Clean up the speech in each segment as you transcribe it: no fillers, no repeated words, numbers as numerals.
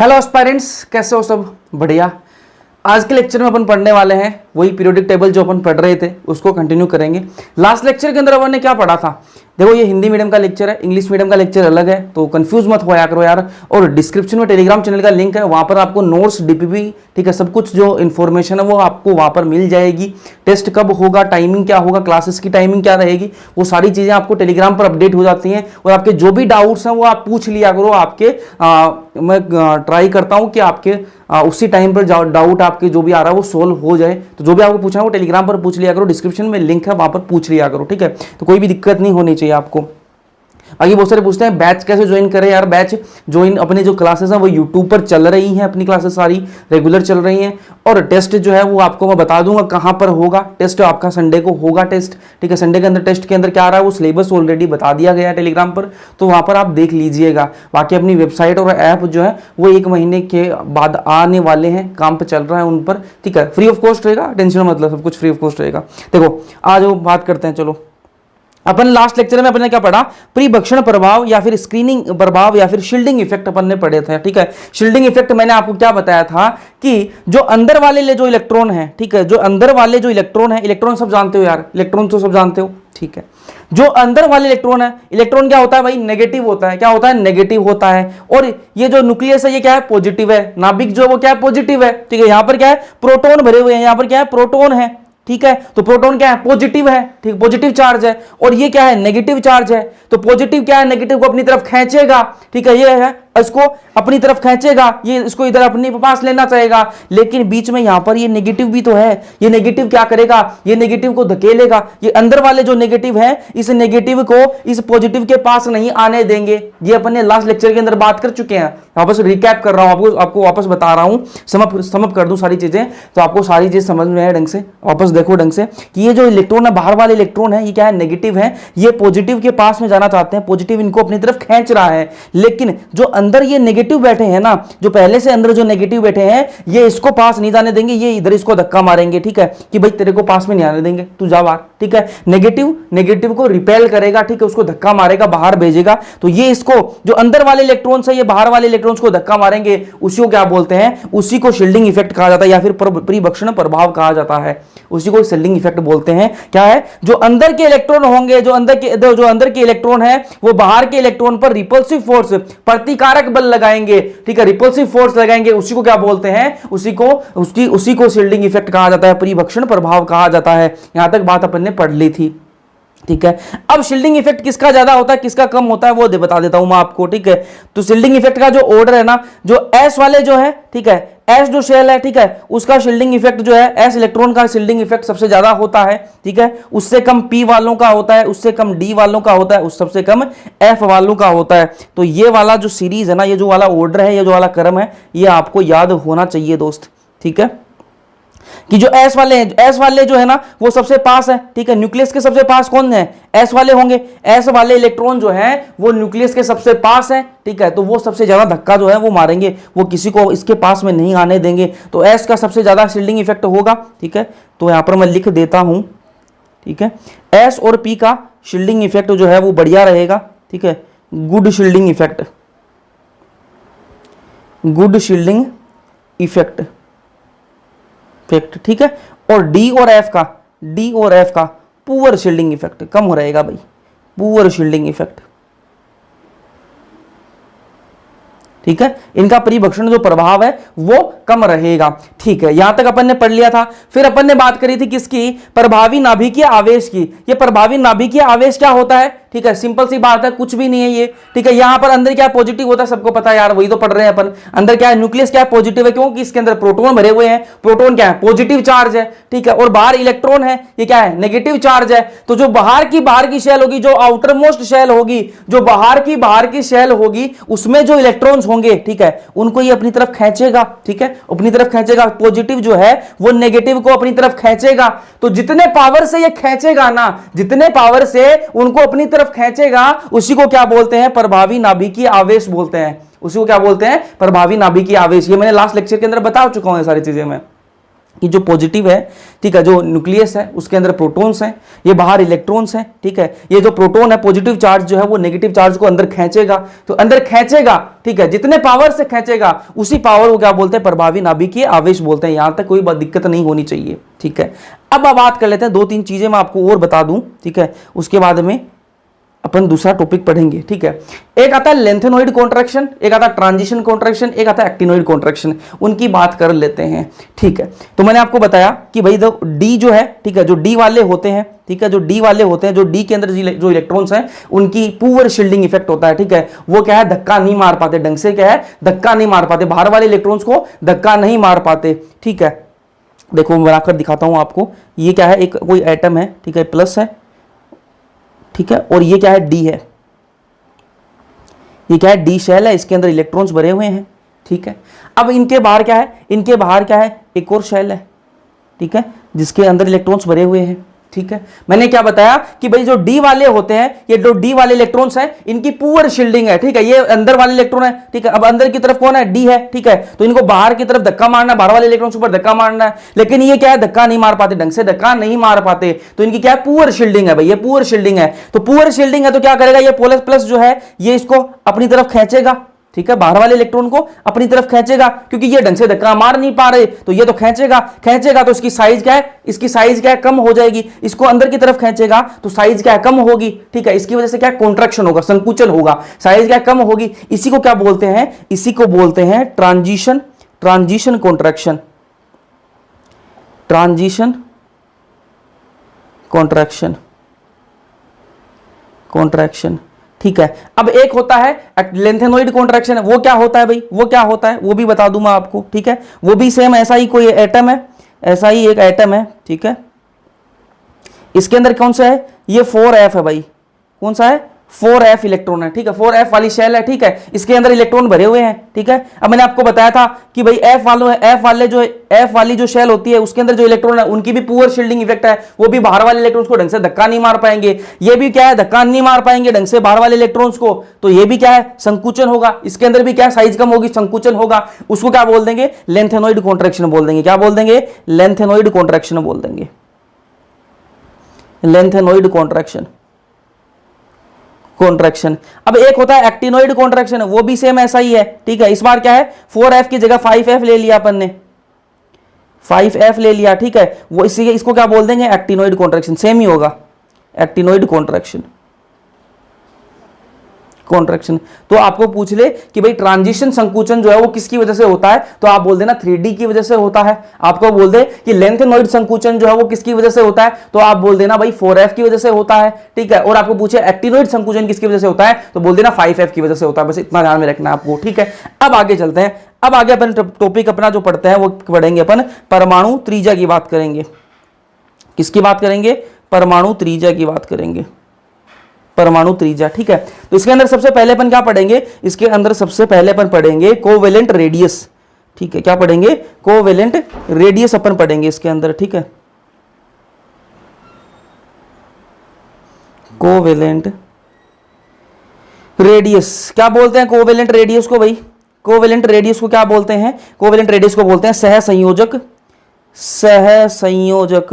Hello aspirants, कैसे हो सब? बढ़िया। आज के लेक्चर में अपन पढ़ने वाले हैं वही पीरियोडिक टेबल जो अपन पढ़ रहे थे उसको कंटिन्यू करेंगे। लास्ट लेक्चर के अंदर अपन ने क्या पढ़ा था? देखो, ये हिंदी मीडियम का लेक्चर है, इंग्लिश मीडियम का लेक्चर अलग है, तो कंफ्यूज मत होया करो यार। और डिस्क्रिप्शन में टेलीग्राम चैनल का लिंक है, वहां पर आपको नोट्स, डीपीपी, ठीक है, सब कुछ जो इन्फॉर्मेशन है वो आपको वहां पर मिल जाएगी। टेस्ट कब होगा, टाइमिंग क्या होगा, क्लासेस की टाइमिंग क्या रहेगी, वो सारी चीजें आपको टेलीग्राम पर अपडेट हो जाती हैं। और आपके जो भी डाउट्स हैं वो आप पूछ लिया करो। मैं ट्राई करता हूं कि आपके उसी टाइम पर डाउट आपके जो भी आ रहा है वो सोल्व हो जाए। तो जो भी आपको पूछना है वो टेलीग्राम पर पूछ लिया करो, डिस्क्रिप्शन में लिंक है, वहां पर पूछ लिया करो, ठीक है। तो कोई भी दिक्कत नहीं होनी चाहिए आपको। आगे बहुत सारे पूछते हैं बैच कैसे ज्वाइन करें। यार, बैच ज्वाइन, अपने जो क्लासेस हैं वो यूट्यूब पर चल रही हैं, अपनी क्लासेस सारी रेगुलर चल रही हैं। और टेस्ट जो है वो आपको मैं बता दूंगा कहां पर होगा। टेस्ट आपका संडे को होगा टेस्ट, ठीक है। संडे के अंदर टेस्ट के अंदर क्या आ रहा है वो सिलेबस ऑलरेडी बता दिया गया है टेलीग्राम पर, तो वहां पर आप देख लीजिएगा। बाकी अपनी वेबसाइट और ऐप जो है वो 1 महीने के बाद आने वाले हैं, काम पे चल रहा है उन पर, ठीक है। फ्री ऑफ कॉस्ट रहेगा, टेंशन मतलब सब कुछ फ्री ऑफ कॉस्ट रहेगा। देखो, आज वो बात करते हैं। चलो, अपन लास्ट लेक्चर में अपन ने क्या पढ़ा? प्रीभक्षण प्रभाव या फिर स्क्रीनिंग प्रभाव या फिर शील्डिंग इफेक्ट अपन ने पढ़े थे, ठीक है। शील्डिंग इफेक्ट मैंने आपको क्या बताया था कि जो अंदर वाले जो इलेक्ट्रॉन है, ठीक है, जो अंदर वाले जो इलेक्ट्रॉन है, इलेक्ट्रॉन सब जानते हो यार, इलेक्ट्रॉन तो सब जानते हो, ठीक है। जो अंदर वाले इलेक्ट्रॉन है, इलेक्ट्रॉन क्या होता है भाई? नेगेटिव होता है। क्या होता है? नेगेटिव होता है। और ये जो न्यूक्लियस है ये क्या है? पॉजिटिव है। नाभिक जो वो क्या है? पॉजिटिव है, ठीक है। यहां पर क्या है? प्रोटॉन भरे हुए हैं, यहां पर क्या है? प्रोटॉन है, ठीक है। तो प्रोटॉन क्या है? पॉजिटिव है, ठीक, पॉजिटिव चार्ज है। और ये क्या है? नेगेटिव चार्ज है। तो पॉजिटिव क्या है? नेगेटिव को अपनी तरफ खींचेगा, ठीक है। ये है, इसको अपनी तरफ खींचेगा, ये इसको इधर अपने पास लेना चाहेगा। लेकिन बीच में यहां पर ये नेगेटिव भी तो है। ये नेगेटिव क्या करेगा? ये नेगेटिव को धकेलेगा। ये अंदर वाले जो नेगेटिव है, इस नेगेटिव को इस पॉजिटिव के पास नहीं आने देंगे। ये अपन ने लास्ट लेक्चर के अंदर बात कर चुके हैं। वापस रिकैप कर रहा हूं, आपको वापस बता रहा हूं, समअप कर दूं सारी चीजें, तो आपको सारी चीज समझ में आए ढंग से। वापस देखो ढंग से कि ये जो इलेक्ट्रॉन है, बाहर वाले इलेक्ट्रॉन है, ये क्या है? नेगेटिव है। ये पॉजिटिव के पास में जाना चाहते हैं, पॉजिटिव इनको अपनी तरफ खींच रहा है। लेकिन जो अंदर ये नेगेटिव बैठे हैं ना, जो पहले से अंदर जो नेगेटिव बैठे हैं, ये इसको पास नहीं जाने देंगे। ये इधर इसको धक्का मारेंगे, ठीक है, कि भाई तेरे को पास में नहीं आने देंगे, तू जा बाहर, ठीक है। नेगेटिव को रिपेल करेगा, ठीक है, उसको धक्का मारेगा, बाहर भेजेगा। तो ये इसको, जो अंदर वाले इलेक्ट्रॉन्स है, ये बाहर वाले इलेक्ट्रॉन्स को धक्का मारेंगे। उसी को क्या बोलते हैं? उसी को शील्डिंग इफेक्ट कहा जाता है, या फिर प्रीभक्षण प्रभाव कहा जाता है। उसी को शील्डिंग इफेक्ट बोलते हैं। क्या है? जो अंदर के इलेक्ट्रॉन होंगे, जो अंदर के इलेक्ट्रॉन है, वो बाहर के इलेक्ट्रॉन पर रिपल्सिव फोर्स, प्रतिकारक बल लगाएंगे, ठीक है, रिपल्सिव फोर्स लगाएंगे। उसी को क्या बोलते हैं? उसी को शील्डिंग इफेक्ट कहा जाता है, प्रीभक्षण प्रभाव कहा जाता है। यहां तक बात अपन ने पढ़ ली थी, ठीक है। अब शील्डिंग इफेक्ट किसका ज्यादा होता है, किसका कम होता है, वो बता देता हूं मैं आपको, ठीक है। तो शील्डिंग इफेक्ट का जो ऑर्डर है ना, जो एस वाले जो है, ठीक है, एस जो शेल है, ठीक है, उसका शील्डिंग इफेक्ट जो है, एस इलेक्ट्रॉन का शील्डिंग इफेक्ट सबसे ज्यादा होता है, ठीक है। उससे कम पी वालों का होता है, उससे कम डी वालों का होता है, उस सबसे कम एफ वालों का होता है। तो ये वाला जो सीरीज है ना, ये जो वाला ऑर्डर है, ये जो वाला क्रम है, ये आपको याद होना चाहिए दोस्त, ठीक है। कि जो एस वाले हैं, एस वाले जो है ना वो सबसे पास है, ठीक है। न्यूक्लियस के सबसे पास कौन है? एस वाले होंगे। एस वाले इलेक्ट्रॉन जो है वो न्यूक्लियस के सबसे पास है, ठीक है। तो वो सबसे ज्यादा धक्का जो है वो मारेंगे, वो किसी को इसके पास में नहीं आने देंगे। तो एस का सबसे ज्यादा शील्डिंग इफेक्ट होगा, ठीक है। तो यहां पर मैं लिख देता हूं, ठीक है। एस और पी का शील्डिंग इफेक्ट जो है वो बढ़िया रहेगा, ठीक है। Good shielding effect, good shielding effect, ठीक है। और डी और एफ का पुअर शील्डिंग इफेक्ट, कम हो रहेगा भाई, पुअर शील्डिंग इफेक्ट, ठीक है। इनका परिभक्षण जो प्रभाव है वो कम रहेगा, ठीक है। यहां तक अपन ने पढ़ लिया था। फिर अपन ने बात करी थी किसकी? प्रभावी नाभिकीय आवेश की। ये प्रभावी नाभिकीय आवेश क्या होता है? ठीक है, सिंपल सी बात है, कुछ भी नहीं है ये, ठीक है। यहां पर अंदर क्या पॉजिटिव होता है, सबको पता है यार, वही तो पढ़ रहे हैं अपन। अंदर क्या है? न्यूक्लियस क्या है? पॉजिटिव है, क्योंकि इसके अंदर प्रोटॉन भरे हुए हैं। प्रोटॉन क्या है? पॉजिटिव चार्ज है, ठीक है। और बाहर इलेक्ट्रॉन है, ये क्या है? नेगेटिव चार्ज है। तो जो बाहर की शेल होगी, जो आउटर मोस्ट शेल होगी, जो बाहर की शेल होगी, उसमें जो इलेक्ट्रॉन्स होंगे, ठीक है, उनको ये अपनी तरफ खींचेगा, ठीक है, अपनी तरफ खींचेगा। पॉजिटिव जो है वो नेगेटिव को अपनी तरफ खींचेगा। तो जितने पावर से ये खींचेगा ना, जितने पावर से उनको अपनी तरफ खींचेगा, उसी को क्या बोलते हैं? प्रभावी नाभिकीय आवेश बोलते हैं। उसी को क्या बोलते हैं? प्रभावी नाभिकीय आवेश। ये मैंने लास्ट लेक्चर के अंदर बता चुका हूं ये सारी चीजें मैं, कि जो पॉजिटिव है, ठीक है, जो न्यूक्लियस है उसके अंदर प्रोटॉन्स हैं, ये बाहर इलेक्ट्रॉन्स हैं, ठीक है। ये जो प्रोटॉन है पॉजिटिव चार्ज जो है वो नेगेटिव चार्ज को अंदर खींचेगा, तो अंदर खींचेगा, ठीक है, जितने पावर से खींचेगा उसी पावर को क्या बोलते हैं, प्रभावी नाभिकीय आवेश बोलते हैं। यहां तक कोई दिक्कत नहीं होनी चाहिए, ठीक है। अब बात कर लेते हैं, 2-3 चीजें मैं आपको और बता दूं, ठीक है, उसके बाद में अपन दूसरा टॉपिक पढ़ेंगे, ठीक है। एक आता है लेंथेनोइड कॉन्ट्रैक्शन, एक आता है ट्रांजिशन कॉन्ट्रैक्शन, एक आता है एक्टिनोइड कॉन्ट्रैक्शन। उनकी बात कर लेते हैं, ठीक है। तो मैंने आपको बताया कि भाई जो डी जो है, ठीक है, जो डी वाले होते हैं, ठीक है, जो डी वाले होते हैं, जो डी के अंदर जो इलेक्ट्रॉन्स हैं उनकी पुअर शील्डिंग इफेक्ट होता है, ठीक है। वो क्या है, धक्का नहीं मार पाते ढंग से, क्या है, धक्का नहीं मार पाते, बाहर वाले इलेक्ट्रॉन्स को धक्का नहीं मार पाते, ठीक है। देखो मैं बनाकर दिखाता हूं आपको, ये क्या है, एक कोई एटम है, ठीक है, प्लस है, ठीक है, और ये क्या है, डी है, ये क्या है, डी शेल है, इसके अंदर इलेक्ट्रॉन्स भरे हुए हैं, ठीक है। अब इनके बाहर क्या है, इनके बाहर क्या है, एक और शेल है, ठीक है, जिसके अंदर इलेक्ट्रॉन्स भरे हुए हैं, ठीक है। मैंने क्या बताया कि भाई जो डी वाले होते हैं, ये जो डी वाले इलेक्ट्रॉन्स हैं इनकी पुअर शील्डिंग है, ठीक है, ये अंदर वाले इलेक्ट्रॉन है, ठीक है। अब अंदर की तरफ कौन है, डी है, ठीक है, तो इनको बाहर की तरफ धक्का मारना है, बाहर वाले इलेक्ट्रॉन्स ऊपर धक्का मारना है, लेकिन ये क्या है, धक्का नहीं मार पाते, ढंग से धक्का नहीं मार पाते, तो इनकी क्या है, पुअर शील्डिंग है भाई, ये पुअर शील्डिंग है। तो पुअर शील्डिंग है तो क्या करेगा, ये प्लस प्लस जो है ये इसको अपनी तरफ खींचेगा, ठीक है, बाहर वाले इलेक्ट्रॉन को अपनी तरफ खींचेगा, क्योंकि ये ढंग से धक्का मार नहीं पा रहे, तो ये तो खींचेगा, खींचेगा तो इसकी साइज क्या है, इसकी साइज क्या है, कम हो जाएगी। इसको अंदर की तरफ खींचेगा तो साइज क्या है, कम होगी, ठीक है। इसकी वजह से क्या कॉन्ट्रैक्शन होगा, संकुचन होगा, साइज क्या कम होगी। इसी को क्या बोलते हैं, इसी को बोलते हैं transition, transition contraction, transition contraction, contraction, ठीक है। अब एक होता है लेंथेनोइड कॉन्ट्रैक्शन, वो क्या होता है भाई, वो क्या होता है वो भी बता दूं मैं आपको, ठीक है। वो भी सेम ऐसा ही कोई एटम है, ऐसा ही एक एटम है, ठीक है। इसके अंदर कौन सा है, ये 4f है भाई, कौन सा है, 4f इलेक्ट्रॉन है, ठीक है, 4f वाली शेल है, ठीक है। इसके अंदर इलेक्ट्रॉन भरे हुए हैं, ठीक है। अब मैंने आपको बताया था कि भाई f वाली जो शेल होती है उसके अंदर जो इलेक्ट्रॉन है उनकी भी पुअर शील्डिंग इफेक्ट है, वो भी बाहर वाले इलेक्ट्रॉन्स को ढंग से धक्का नहीं मार पाएंगे। ये भी क्या है, धक्का नहीं मार पाएंगे ढंग से बाहर वाले इलेक्ट्रॉन्स को, तो ये भी क्या है, संकुचन होगा। इसके अंदर भी क्या है, साइज कम होगी, संकुचन होगा। उसको क्या बोल देंगे, लेंथेनोइड कॉन्ट्रैक्शन बोल देंगे। क्या बोल देंगे, लेंथेनोइड कॉन्ट्रैक्शन बोल देंगे, लेंथेनोइड कॉन्ट्रैक्शन, कॉन्ट्रैक्शन। अब एक होता है एक्टिनोइड कॉन्ट्रैक्शन, वो भी सेम ऐसा ही है, ठीक है। इस बार क्या है, 4f की जगह 5f ले लिया अपन ने, 5f ले लिया, ठीक है। वो इसको क्या बोल देंगे, एक्टिनोइड कॉन्ट्रैक्शन, सेम ही होगा, एक्टिनोइड कॉन्ट्रैक्शन, कॉन्ट्रैक्शन। तो आपको पूछ ले कि भाई ट्रांजिशन संकुचन जो है वो किसकी वजह से होता है, तो आप बोल देना 3D की वजह से होता है। आपको बोल दे कि लेंथेनोइड संकुचन जो है वो किसकी वजह से होता है, तो आप बोल देना भाई 4f की वजह से होता है, ठीक है। और आपको पूछे एक्टिनोइड संकुचन किसकी वजह से होता है, तो बोल देना 5f की वजह से होता है। बस इतना ध्यान में रखना है आपको, ठीक है। अब आगे चलते हैं, अब आगे अपन टॉपिक अपना जो पढ़ते हैं वो पढ़ेंगे अपन परमाणु त्रिज्या की बात करेंगे। किसकी बात करेंगे, परमाणु त्रिज्या की बात करेंगे, परमाणु त्रिज्या, ठीक है। तो इसके अंदर सबसे पहले अपन क्या पढ़ेंगे, इसके अंदर सबसे पहले अपन पढ़ेंगे कोवेलेंट रेडियस, ठीक है। क्या पढ़ेंगे, कोवेलेंट रेडियस अपन पढ़ेंगे इसके अंदर, ठीक है। कोवेलेंट रेडियस क्या बोलते हैं, कोवेलेंट रेडियस को भाई, कोवेलेंट रेडियस को क्या बोलते हैं, कोवेलेंट रेडियस को बोलते हैं सहसंयोजक, सहसंयोजक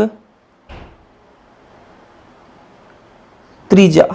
त्रिज्या,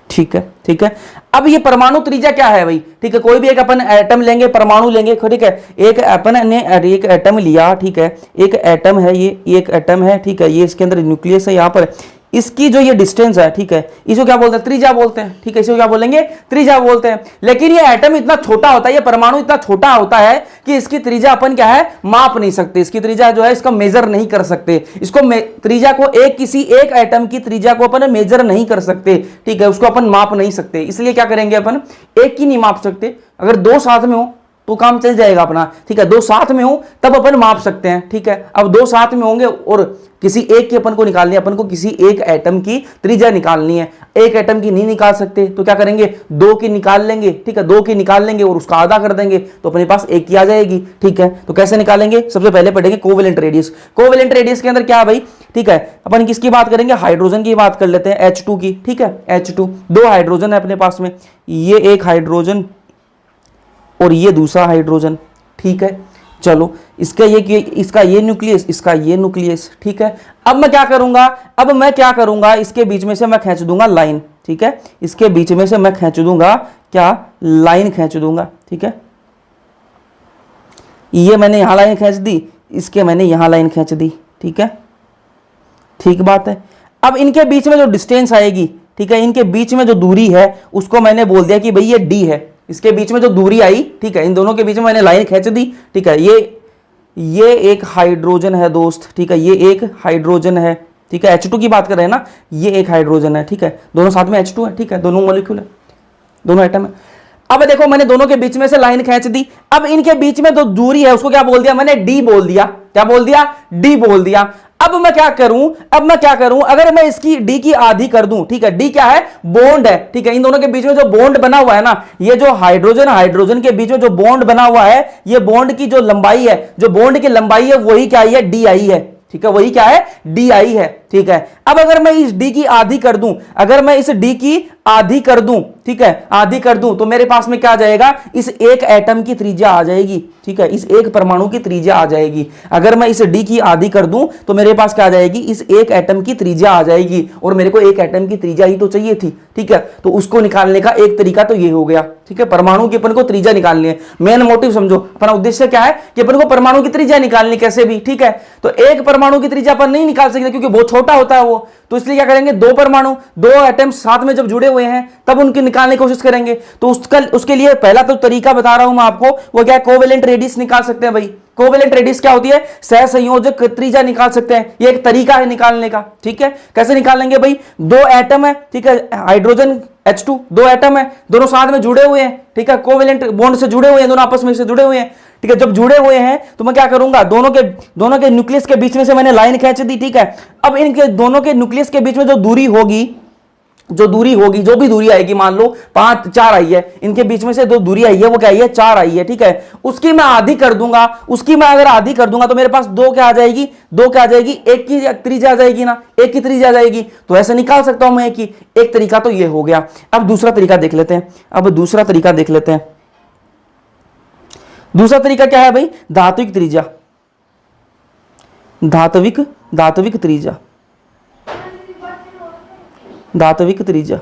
ठीक है, ठीक है। अब ये परमाणु त्रिज्या क्या है भाई, ठीक है। कोई भी एक अपन एटम लेंगे, परमाणु लेंगे, ठीक है। एक अपन ने एक एटम लिया, ठीक है, एक एटम है, ये एक एटम है, ठीक है। ये इसके अंदर न्यूक्लियस है, यहां पर इसकी जो ये डिस्टेंस है, ठीक है, इसको क्या बोलते हैं, त्रिज्या बोलते हैं, ठीक है। इसको क्या बोलेंगे, त्रिज्या बोलते हैं। लेकिन ये एटम इतना छोटा होता है, ये परमाणु इतना छोटा होता है कि इसकी त्रिज्या अपन क्या है, माप नहीं सकते। इसकी त्रिज्या जो है इसका मेजर नहीं कर सकते, इसको त्रिज्या को किसी एक एटम की त्रिज्या को अपन मेजर नहीं कर सकते, ठीक है। उसको अपन माप नहीं सकते, इसलिए क्या करेंगे अपन, एक की नहीं माप सकते। अगर दो साथ में हो तो काम चल जाएगा अपना, ठीक है। दो साथ में हो तब अपन माप सकते हैं, ठीक है। अब दो साथ में होंगे और किसी एक की अपन को निकालनी है, अपन को किसी एक एटम की त्रिज्या निकालनी है, एक एटम की नहीं निकाल सकते, तो क्या करेंगे, दो की निकाल लेंगे, ठीक है। दो की निकाल लेंगे और उसका आधा कर देंगे तो अपने पास एक की आ जाएगी, ठीक है। तो कैसे निकालेंगे, सबसे पहले पढ़ेंगे कोवेलेंट रेडियस। कोवेलेंट रेडियस के अंदर क्या है भाई, ठीक है, अपन किसकी बात करेंगे, हाइड्रोजन की बात कर लेते हैं, H2 की, ठीक है। H2, दो हाइड्रोजन है अपने पास में, ये एक हाइड्रोजन और ये दूसरा हाइड्रोजन, ठीक है, चलो इसका ये न्यूक्लियस, इसका ये न्यूक्लियस, ठीक है। अब मैं क्या करूंगा, इसके बीच में से मैं खींच दूंगा लाइन, ठीक है, इसके बीच में से मैं खींच दूंगा क्या, लाइन खींच दूंगा, ठीक है। ये मैंने यहां लाइन खींच दी, इसके मैंने यहां लाइन खींच दी, ठीक है, ठीक बात है। अब इनके बीच में जो डिस्टेंस आएगी, ठीक है, इनके बीच में जो दूरी है उसको मैंने बोल दिया कि भाई ये डी है। इसके बीच में जो दूरी आई, ठीक है, इन दोनों के बीच में मैंने लाइन खींच दी, ठीक है। ये एक हाइड्रोजन है दोस्त, ठीक है, ये एक हाइड्रोजन है, ठीक है, H2 की बात कर रहे हैं ना, ये एक हाइड्रोजन है, ठीक है, दोनों साथ में H2 है, ठीक है, दोनों मॉलिक्यूल है, दोनों एटम है। अब देखो मैंने दोनों के बीच में से लाइन खींच दी। अब इनके बीच में जो दूरी है उसको क्या बोल दिया मैंने, डी बोल दिया। क्या बोल दिया, डी बोल दिया। अब मैं क्या करूं, अगर मैं इसकी डी की आधी कर दूं, ठीक है, डी क्या है, बॉन्ड है, ठीक है, इन दोनों के बीच में जो बॉन्ड बना हुआ है ना, ये जो हाइड्रोजन के बीच में जो बॉन्ड बना हुआ है, ये बॉन्ड की जो लंबाई है, वही क्या है, डी आई है, ठीक है, वही क्या है, डी आई है, ठीक है। अब अगर मैं इस डी की आधी कर दूं, ठीक है, आधी कर दूं, तो मेरे पास में क्या आ जाएगा, इस एक एटम की त्रिज्या आ जाएगी, ठीक है, इस एक परमाणु की त्रिज्या आ जाएगी। अगर मैं इस डी की आधी कर दूं तो मेरे पास क्या आ जाएगी, इस एक एटम की त्रिज्या आ जाएगी, और मेरे को एक एटम की त्रिज्या ही तो चाहिए थी, ठीक है। तो उसको निकालने का एक तरीका तो ये हो गया, ठीक है, परमाणु की अपन को त्रिज्या निकालनी है। मेन मोटिव समझो, अपना उद्देश्य क्या है कि अपन को परमाणु की त्रिज्या निकालनी कैसे भी, ठीक है। तो एक परमाणु की त्रिज्या अपन नहीं निकाल सकते क्योंकि बहुत छोटा होता है वो, तो इसलिए क्या करेंगे, दो परमाणु, दो एटम्स साथ में जब जुड़े हुए हैं तब उनकी निकालने की कोशिश करेंगे। तो उसके लिए पहला तो तरीका बता रहा हूं मैं आपको, वो क्या है, कोवेलेंट रेडियस निकाल सकते हैं भाई। कोवेलेंट रेडियस क्या होती है, सहसंयोजक त्रिज्या निकाल सकते हैं, ये एक तरीका है निकालने का, ठीक है। कैसे निकालेंगे भाई, दो एटम है, ठीक है, हाइड्रोजन H2, दो एटम है, दोनों साथ में जुड़े हुए हैं, ठीक है, कोवेलेंट बॉन्ड से जुड़े हुए हैं, दोनों आपस में से जुड़े हुए हैं, ठीक है। जब जुड़े हुए हैं तो मैं क्या करूंगा, दोनों के न्यूक्लियस के बीच में से मैंने लाइन खींच दी, ठीक है। अब इनके दोनों के न्यूक्लियस के बीच में जो दूरी होगी, जो भी दूरी आएगी, मान लो 4 आई है, इनके बीच में से जो दूरी आई है वो क्या आई है, 4 आई है, ठीक है। उसकी मैं आधी कर दूंगा, अगर आधी कर दूंगा तो मेरे पास दो क्या आ जाएगी, एक की त्रिज्या आ जाएगी ना, एक की त्रिज्या आ जाएगी, तो ऐसे निकाल सकता हूं मैं एक तरीका तो ये हो गया। अब दूसरा तरीका देख लेते हैं, दूसरा तरीका क्या है भाई, धात्विक त्रिज्या, धात्विक त्रिज्या,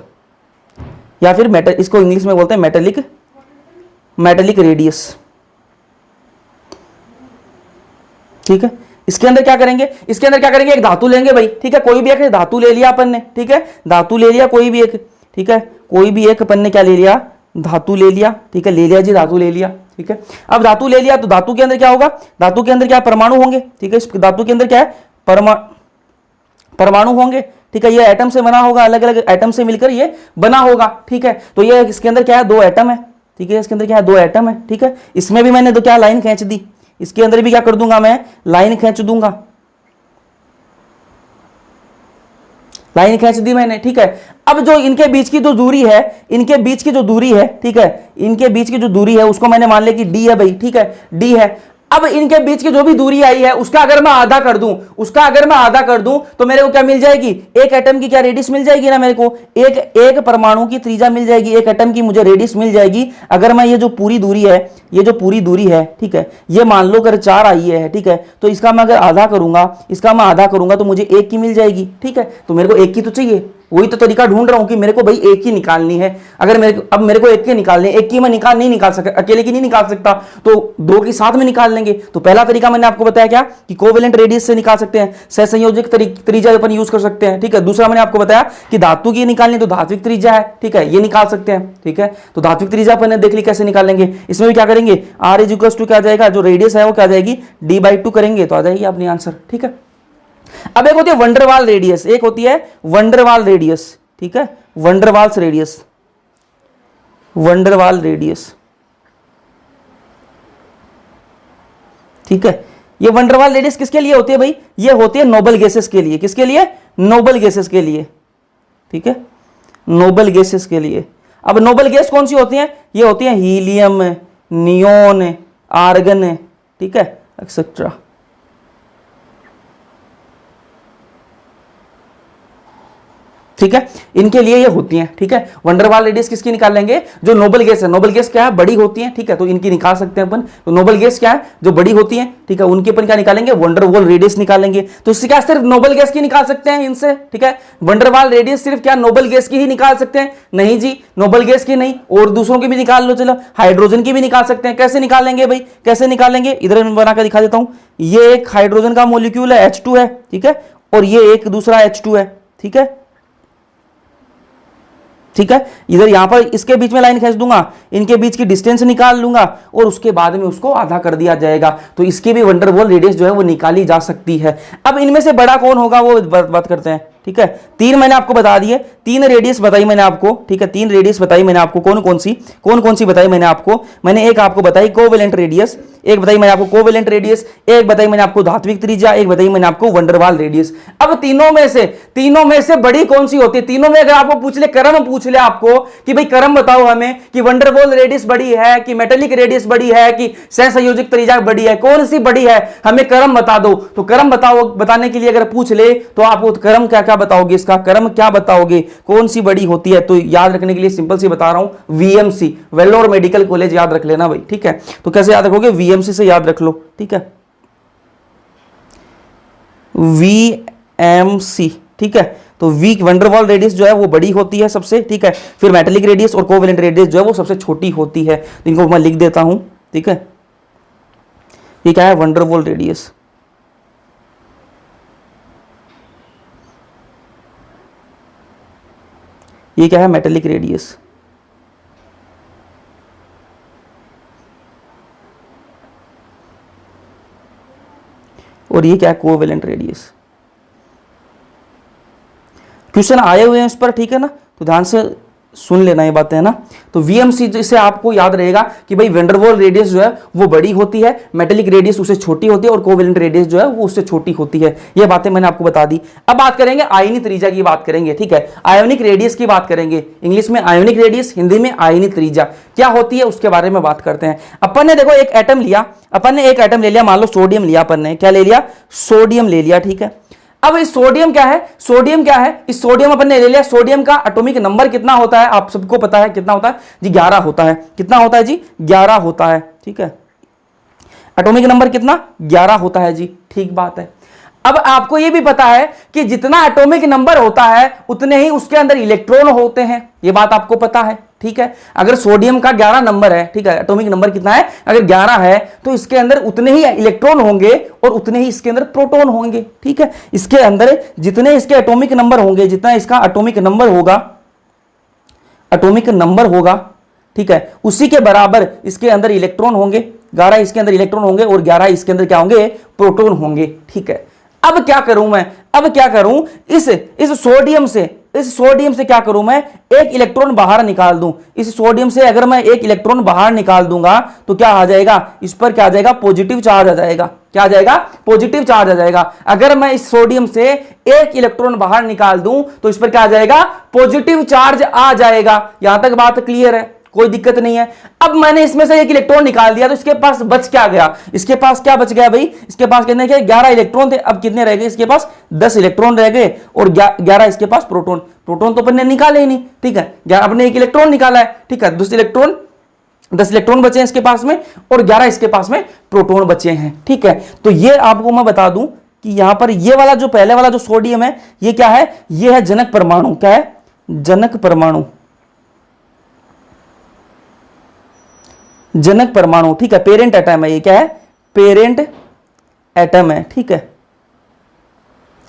या फिर इसको इंग्लिश में बोलते हैं मेटेलिक रेडियस, ठीक है। इसके अंदर क्या करेंगे, एक धातु लेंगे भाई, ठीक है, कोई भी एक धातु ले लिया अपन ने, ठीक है, धातु ले लिया कोई भी एक, ठीक है, कोई भी एक अपन ने क्या ले लिया, धातु ले लिया, ठीक है, धातु ले लिया, ठीक है। अब धातु ले लिया तो धातु के अंदर क्या होगा, धातु के अंदर क्या परमाणु होंगे, ठीक है, इस धातु के अंदर क्या है, परमाणु होंगे, ठीक है, ये एटम से बना होगा, अलग अलग एटम से मिलकर ये बना होगा, ठीक है। तो ये इसके अंदर क्या है, दो एटम है, ठीक है, इसके अंदर क्या है, दो एटम है, ठीक है। इसमें भी मैंने तो क्या लाइन खींच दी, इसके अंदर भी क्या कर दूंगा मैं, लाइन खींच दूंगा, लाइन खींच दी मैंने, ठीक है। अब जो इनके बीच की जो दूरी है, ठीक है, इनके बीच की जो दूरी है उसको मैंने मान लिया कि डी है भाई, ठीक है, डी है। अब इनके बीच की जो भी दूरी आई है उसका अगर मैं आधा कर दूं, तो मेरे को क्या मिल जाएगी, एक एटम की क्या रेडियस मिल जाएगी ना, मेरे को एक परमाणु की त्रिज्या मिल जाएगी, एक एटम की मुझे रेडियस मिल जाएगी। अगर मैं ये जो पूरी दूरी है, ठीक है, ये मान लो अगर 4 आई है, ठीक है, तो इसका मैं अगर आधा करूंगा तो मुझे एक की मिल जाएगी, ठीक है। तो मेरे को एक की तो चाहिए, वही तो तरीका ढूंढ रहा हूं कि मेरे को भाई एक ही निकालनी है। अगर मेरे को एक की निकालनी है, एक की मैं नहीं निकाल सकता, अकेले की नहीं निकाल सकता, तो दो की साथ में निकाल लेंगे। तो पहला तरीका मैंने आपको बताया क्या, कि कोवेलेंट रेडियस से निकाल सकते हैं, सहसंयोजक त्रिज्या अपन यूज कर सकते हैं, ठीक है। दूसरा मैंने आपको बताया कि धातु की निकालनी तो धात्विक त्रिज्या है, ठीक है, ये निकाल सकते हैं, ठीक है। तो धात्विक त्रिज्या अपन ने देख ली कैसे निकालेंगे। इसमें भी क्या करेंगे, R = क्या आ जाएगा, जो रेडियस है वो क्या आ जाएगी, D/2 करेंगे तो आ जाएगी अपनी आंसर, ठीक है। अब एक होती है वंडरवाल रेडियस, ठीक है, वंडरवाल रेडियस, ठीक है। ये वंडरवाल रेडियस किसके लिए होती है भाई, ये होती है नोबल गैसेस के लिए, किसके लिए, नोबल गैसेस के लिए, ठीक है, नोबल गैसेस के लिए। अब नोबल गैस कौन सी होती है, ये होती है हीलियम, नियोन, आर्गन, ठीक है, एक्सेट्रा। ठीक है, इनके लिए ये होती हैं। ठीक है, वंडरवाल रेडियस किसकी निकालेंगे, जो नोबल गैस है। नोबल गैस क्या है, बड़ी होती है। ठीक है, तो इनकी निकाल सकते हैं अपन। तो नोबल गैस क्या है, जो बड़ी होती है। ठीक है, उनके अपन क्या निकालेंगे, वंडरवाल रेडियस निकालेंगे। तो इससे क्या सिर्फ नोबल गैस की निकाल सकते हैं इनसे। ठीक है, वंडरवाल रेडियस सिर्फ क्या नोबल गैस की ही निकाल सकते हैं, नहीं जी, नोबल गैस की नहीं, और दूसरों की भी निकाल लो। चलो, हाइड्रोजन की भी निकाल सकते हैं। कैसे निकालेंगे भाई, कैसे निकालेंगे, इधर मैं बनाकर दिखा देता हूं। ये एक हाइड्रोजन का मॉलिक्यूल है, H2 है। ठीक है, और ये एक दूसरा H2 है। ठीक है, ठीक है, इधर यहां पर इसके बीच में लाइन खींच दूंगा, इनके बीच की डिस्टेंस निकाल लूंगा, और उसके बाद में उसको आधा कर दिया जाएगा। तो इसकी भी वंडरवॉल रेडियस जो है वो निकाली जा सकती है। अब इनमें से बड़ा कौन होगा वो बात करते हैं। ठीक है, तीन मैंने आपको बता दिए, तीन रेडियस बताई मैंने आपको। ठीक है, तीन रेडियस बताई मैंने आपको। कौन कौन सी बताई मैंने आपको, मैंने एक आपको बताई कोवेलेंट रेडियस, एक बताई मैंने आपको कोवेलेंट रेडियस, एक बताई मैंने आपको धात्विक त्रिज्या, एक बताई मैंने आपको वंडरवाल रेडियस। अब तीनों में से बड़ी कौन सी होती है, तीनों में अगर आपको पूछ ले, क्रम पूछ ले आपको कि भाई क्रम बताओ हमें कि वंडरवॉल रेडियस बड़ी है कि मेटेलिक रेडियस बड़ी है कि सहसंयोजक त्रिज्या बड़ी है, कौन सी बड़ी है, हमें क्रम बता दो। तो क्रम बताओ, बताने के लिए अगर पूछ ले तो आप क्रम क्या क्या बताओगे, इसका क्रम क्या बताओगे, कौन सी बड़ी होती है। तो याद रखने के लिए सिंपल सी बता रहा हूं, वीएमसी, वेल्लोर मेडिकल कॉलेज याद रख लेना भाई। ठीक है, तो कैसे याद रखोगे, वीएमसी से याद रख लो। ठीक है, वीएमसी। ठीक है, तो वी वंडरवॉल रेडियस जो है वो बड़ी होती है सबसे। ठीक है, फिर मेटेलिक रेडियस और कोवेलेंट रेडियस जो है वो सबसे छोटी होती है। तो इनको मैं लिख देता हूं। ठीक है, ये क्या है, वंडरवॉल रेडियस। ये क्या है, मेटेलिक रेडियस। और ये क्या है, कोवेलेंट रेडियस। क्वेश्चन आए हुए हैं इस पर। ठीक है ना, तो ध्यान से सुन लेना ये बातें है ना। तो वीएमसी से आपको याद रहेगा कि भाई वंडरवॉल रेडियस जो है वो बड़ी होती है, मेटेलिक रेडियस उससे छोटी होती है, और कोवेलेंट रेडियस जो है वो उससे छोटी होती है। ये बातें मैंने आपको बता दी। अब बात करेंगे आयनी त्रिज्या की बात करेंगे। ठीक है, आयोनिक रेडियस की बात करेंगे। इंग्लिश में आयोनिक रेडियस, हिंदी में आयनी त्रिज्या क्या होती है उसके बारे में बात करते हैं। अपन ने देखो एक एटम लिया, अपन ने एक एटम ले लिया, मान लो सोडियम लिया अपन ने, क्या ले लिया, सोडियम ले लिया। ठीक है, अब इस सोडियम क्या है, सोडियम क्या है, इस सोडियम अपन ने ले लिया। सोडियम का एटॉमिक नंबर कितना होता है, आप सबको पता है कितना होता है जी, 11 होता है। कितना होता है जी, 11 होता है। ठीक है, एटॉमिक नंबर कितना, 11 होता है जी। ठीक बात है। अब आपको यह भी पता है कि जितना एटॉमिक नंबर होता है उतने ही उसके अंदर इलेक्ट्रॉन होते हैं, यह बात आपको पता है। ठीक है, अगर सोडियम का 11 नंबर है, ठीक है, एटॉमिक नंबर कितना है, अगर 11 है तो इसके अंदर उतने ही इलेक्ट्रॉन होंगे और उतने ही इसके अंदर प्रोटॉन होंगे। ठीक है, इसके अंदर जितने इसके एटॉमिक नंबर होंगे, जितना इसका एटॉमिक नंबर होगा, एटॉमिक नंबर होगा, ठीक है, उसी के बराबर इसके अंदर इलेक्ट्रॉन होंगे। 11 इसके अंदर इलेक्ट्रॉन होंगे और 11 इसके अंदर क्या होंगे, प्रोटॉन होंगे। ठीक है, अब क्या करूं मैं, अब क्या करूं, इस सोडियम से क्या करूं मैं, एक इलेक्ट्रॉन बाहर निकाल दूं। इस सोडियम से अगर मैं एक इलेक्ट्रॉन बाहर निकाल दूंगा तो क्या आ जाएगा, इस पर क्या आ जाएगा, पॉजिटिव चार्ज आ जाएगा। क्या आ जाएगा, पॉजिटिव चार्ज आ जाएगा। अगर मैं इस सोडियम से एक इलेक्ट्रॉन बाहर निकाल दूं तो इस पर क्या आ जाएगा, पॉजिटिव चार्ज आ जाएगा। यहां तक बात क्लियर है, कोई दिक्कत नहीं है। अब मैंने इसमें से एक इलेक्ट्रॉन निकाल दिया तो इसके पास बच क्या गया, इसके पास क्या बच गया भाई, इसके पास कितने के 11 इलेक्ट्रॉन थे। अब कितने रह गए, इसके पास 10 इलेक्ट्रॉन रह गए और 11 इसके पास प्रोटॉन। प्रोटॉन तो अपन ने निकाले ही नहीं। ठीक है, अपने एक इलेक्ट्रॉन निकाला है। ठीक है, 10 इलेक्ट्रॉन बचे हैं इसके पास में और 11 इसके पास में प्रोटॉन बचे हैं। ठीक है, तो ये आपको मैं बता दूं कि यहां पर ये वाला जो पहले वाला जो सोडियम है ये क्या है, ये है जनक परमाणु। क्या है, जनक परमाणु, जनक परमाणु। ठीक है, पेरेंट एटम है, ये क्या है, पेरेंट एटम है। ठीक है,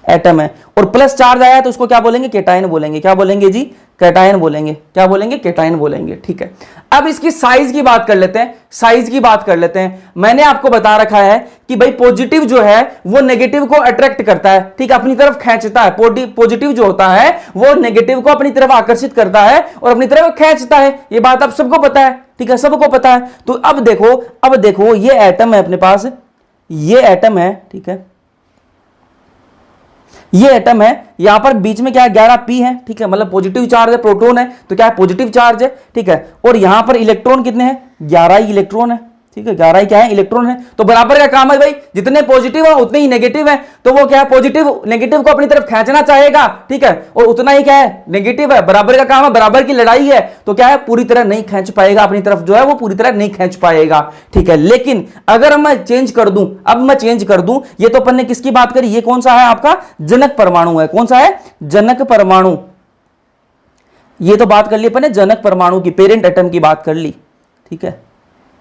एटम है और प्लस चार्ज आया तो उसको क्या बोलेंगे, केटायन बोलेंगे। क्या बोलेंगे जी, केटायन बोलेंगे। क्या बोलेंगे, केटायन बोलेंगे। ठीक है, अब इसकी साइज की बात कर लेते हैं, साइज की बात कर लेते हैं। मैंने आपको बता रखा है कि भाई पॉजिटिव जो है वो नेगेटिव को अट्रैक्ट करता है, ठीक है, अपनी तरफ खींचता है। पॉजिटिव जो होता है वो नेगेटिव को अपनी तरफ आकर्षित करता है और अपनी तरफ खींचता है। ये बात आप सबको पता है। ठीक है, सबको पता है। तो अब देखो ये एटम है अपने पास, ये एटम है। ठीक है, ये एटम है, यहां पर बीच में क्या है, 11p है। ठीक है, मतलब पॉजिटिव चार्ज है, प्रोटॉन है तो क्या है, पॉजिटिव चार्ज है। ठीक है, और यहां पर इलेक्ट्रॉन कितने हैं, 11 ही इलेक्ट्रॉन है। ठीक है, 11 ही क्या है, इलेक्ट्रॉन है। तो बराबर का काम है भाई, जितने पॉजिटिव है उतने ही नेगेटिव है, तो वो क्या है, पॉजिटिव नेगेटिव को अपनी तरफ खींचना चाहेगा, ठीक है, और उतना ही क्या है, नेगेटिव है। बराबर का काम है, बराबर की लड़ाई है, तो क्या है, पूरी तरह नहीं खींच पाएगा अपनी तरफ, जो है वो पूरी तरह नहीं खींच पाएगा, ठीक है। लेकिन अगर मैं चेंज कर दूं, अब मैं चेंज कर दूं, ये तो अपन ने किसकी बात करी, ये कौन सा है आपका जनक परमाणु है, कौन सा है, जनक परमाणु। ये तो बात कर ली अपन ने जनक परमाणु की, पेरेंट एटम की बात कर ली, ठीक है,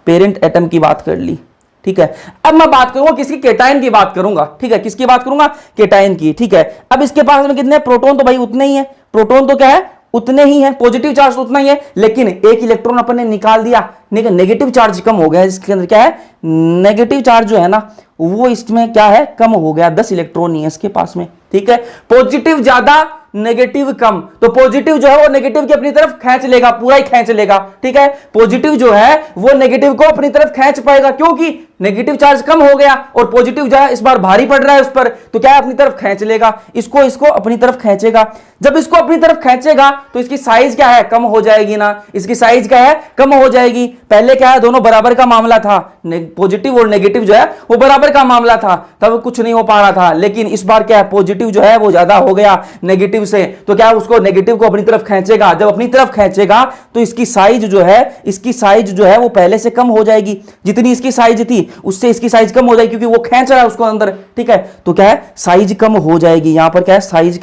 पेरेंट एटम की बात कर ली, ठीक है। अब मैं बात करूंगा किसकी, केटाइन की बात करूंगा, ठीक है, किसकी बात करूंगा, केटाइन की, ठीक है। अब इसके पास में कितने प्रोटॉन, तो भाई उतने ही है, प्रोटॉन तो क्या है, उतने ही है, पॉजिटिव चार्ज तो उतना ही है, लेकिन एक इलेक्ट्रॉन अपन ने निकाल दिया, नेगेटिव चार्ज कम हो गया, इसके अंदर क्या है, नेगेटिव चार्ज जो है ना वो इसमें क्या है, कम हो गया, 10 इलेक्ट्रॉन नहीं है इसके पास में, ठीक है। पॉजिटिव ज्यादा, नेगेटिव कम, तो पॉजिटिव जो है वो नेगेटिव की अपनी तरफ खींच लेगा, पूरा ही खींच लेगा, ठीक है। पॉजिटिव जो है वो नेगेटिव को अपनी तरफ खींच पाएगा, क्योंकि नेगेटिव चार्ज कम हो गया और पॉजिटिव जो है इस बार भारी पड़ रहा है उस पर, तो क्या है, अपनी तरफ खींच लेगा, इसको अपनी तरफ खींचेगा। जब इसको अपनी तरफ खींचेगा तो इसकी साइज क्या है, कम हो जाएगी ना, इसकी साइज क्या है, कम हो जाएगी। पहले क्या है, दोनों बराबर का मामला था, पॉजिटिव और नेगेटिव जो है वो बराबर का मामला था, तब कुछ नहीं हो पा रहा था। लेकिन इस बार क्या है, पॉजिटिव जो है वो ज्यादा हो गया नेगेटिव से, तो क्या उसको नेगेटिव को अपनी तरफ खींचेगा। जब अपनी तरफ खींचेगा तो इसकी साइज जो है वो पहले से कम हो जाएगी, जितनी इसकी साइज थी उससे इसकी साइज कम हो जाएगी, क्योंकि वो खींच रहा है उसको अंदर, ठीक है। तो क्या है, साइज कम हो जाएगी, यहां पर क्या है, साइज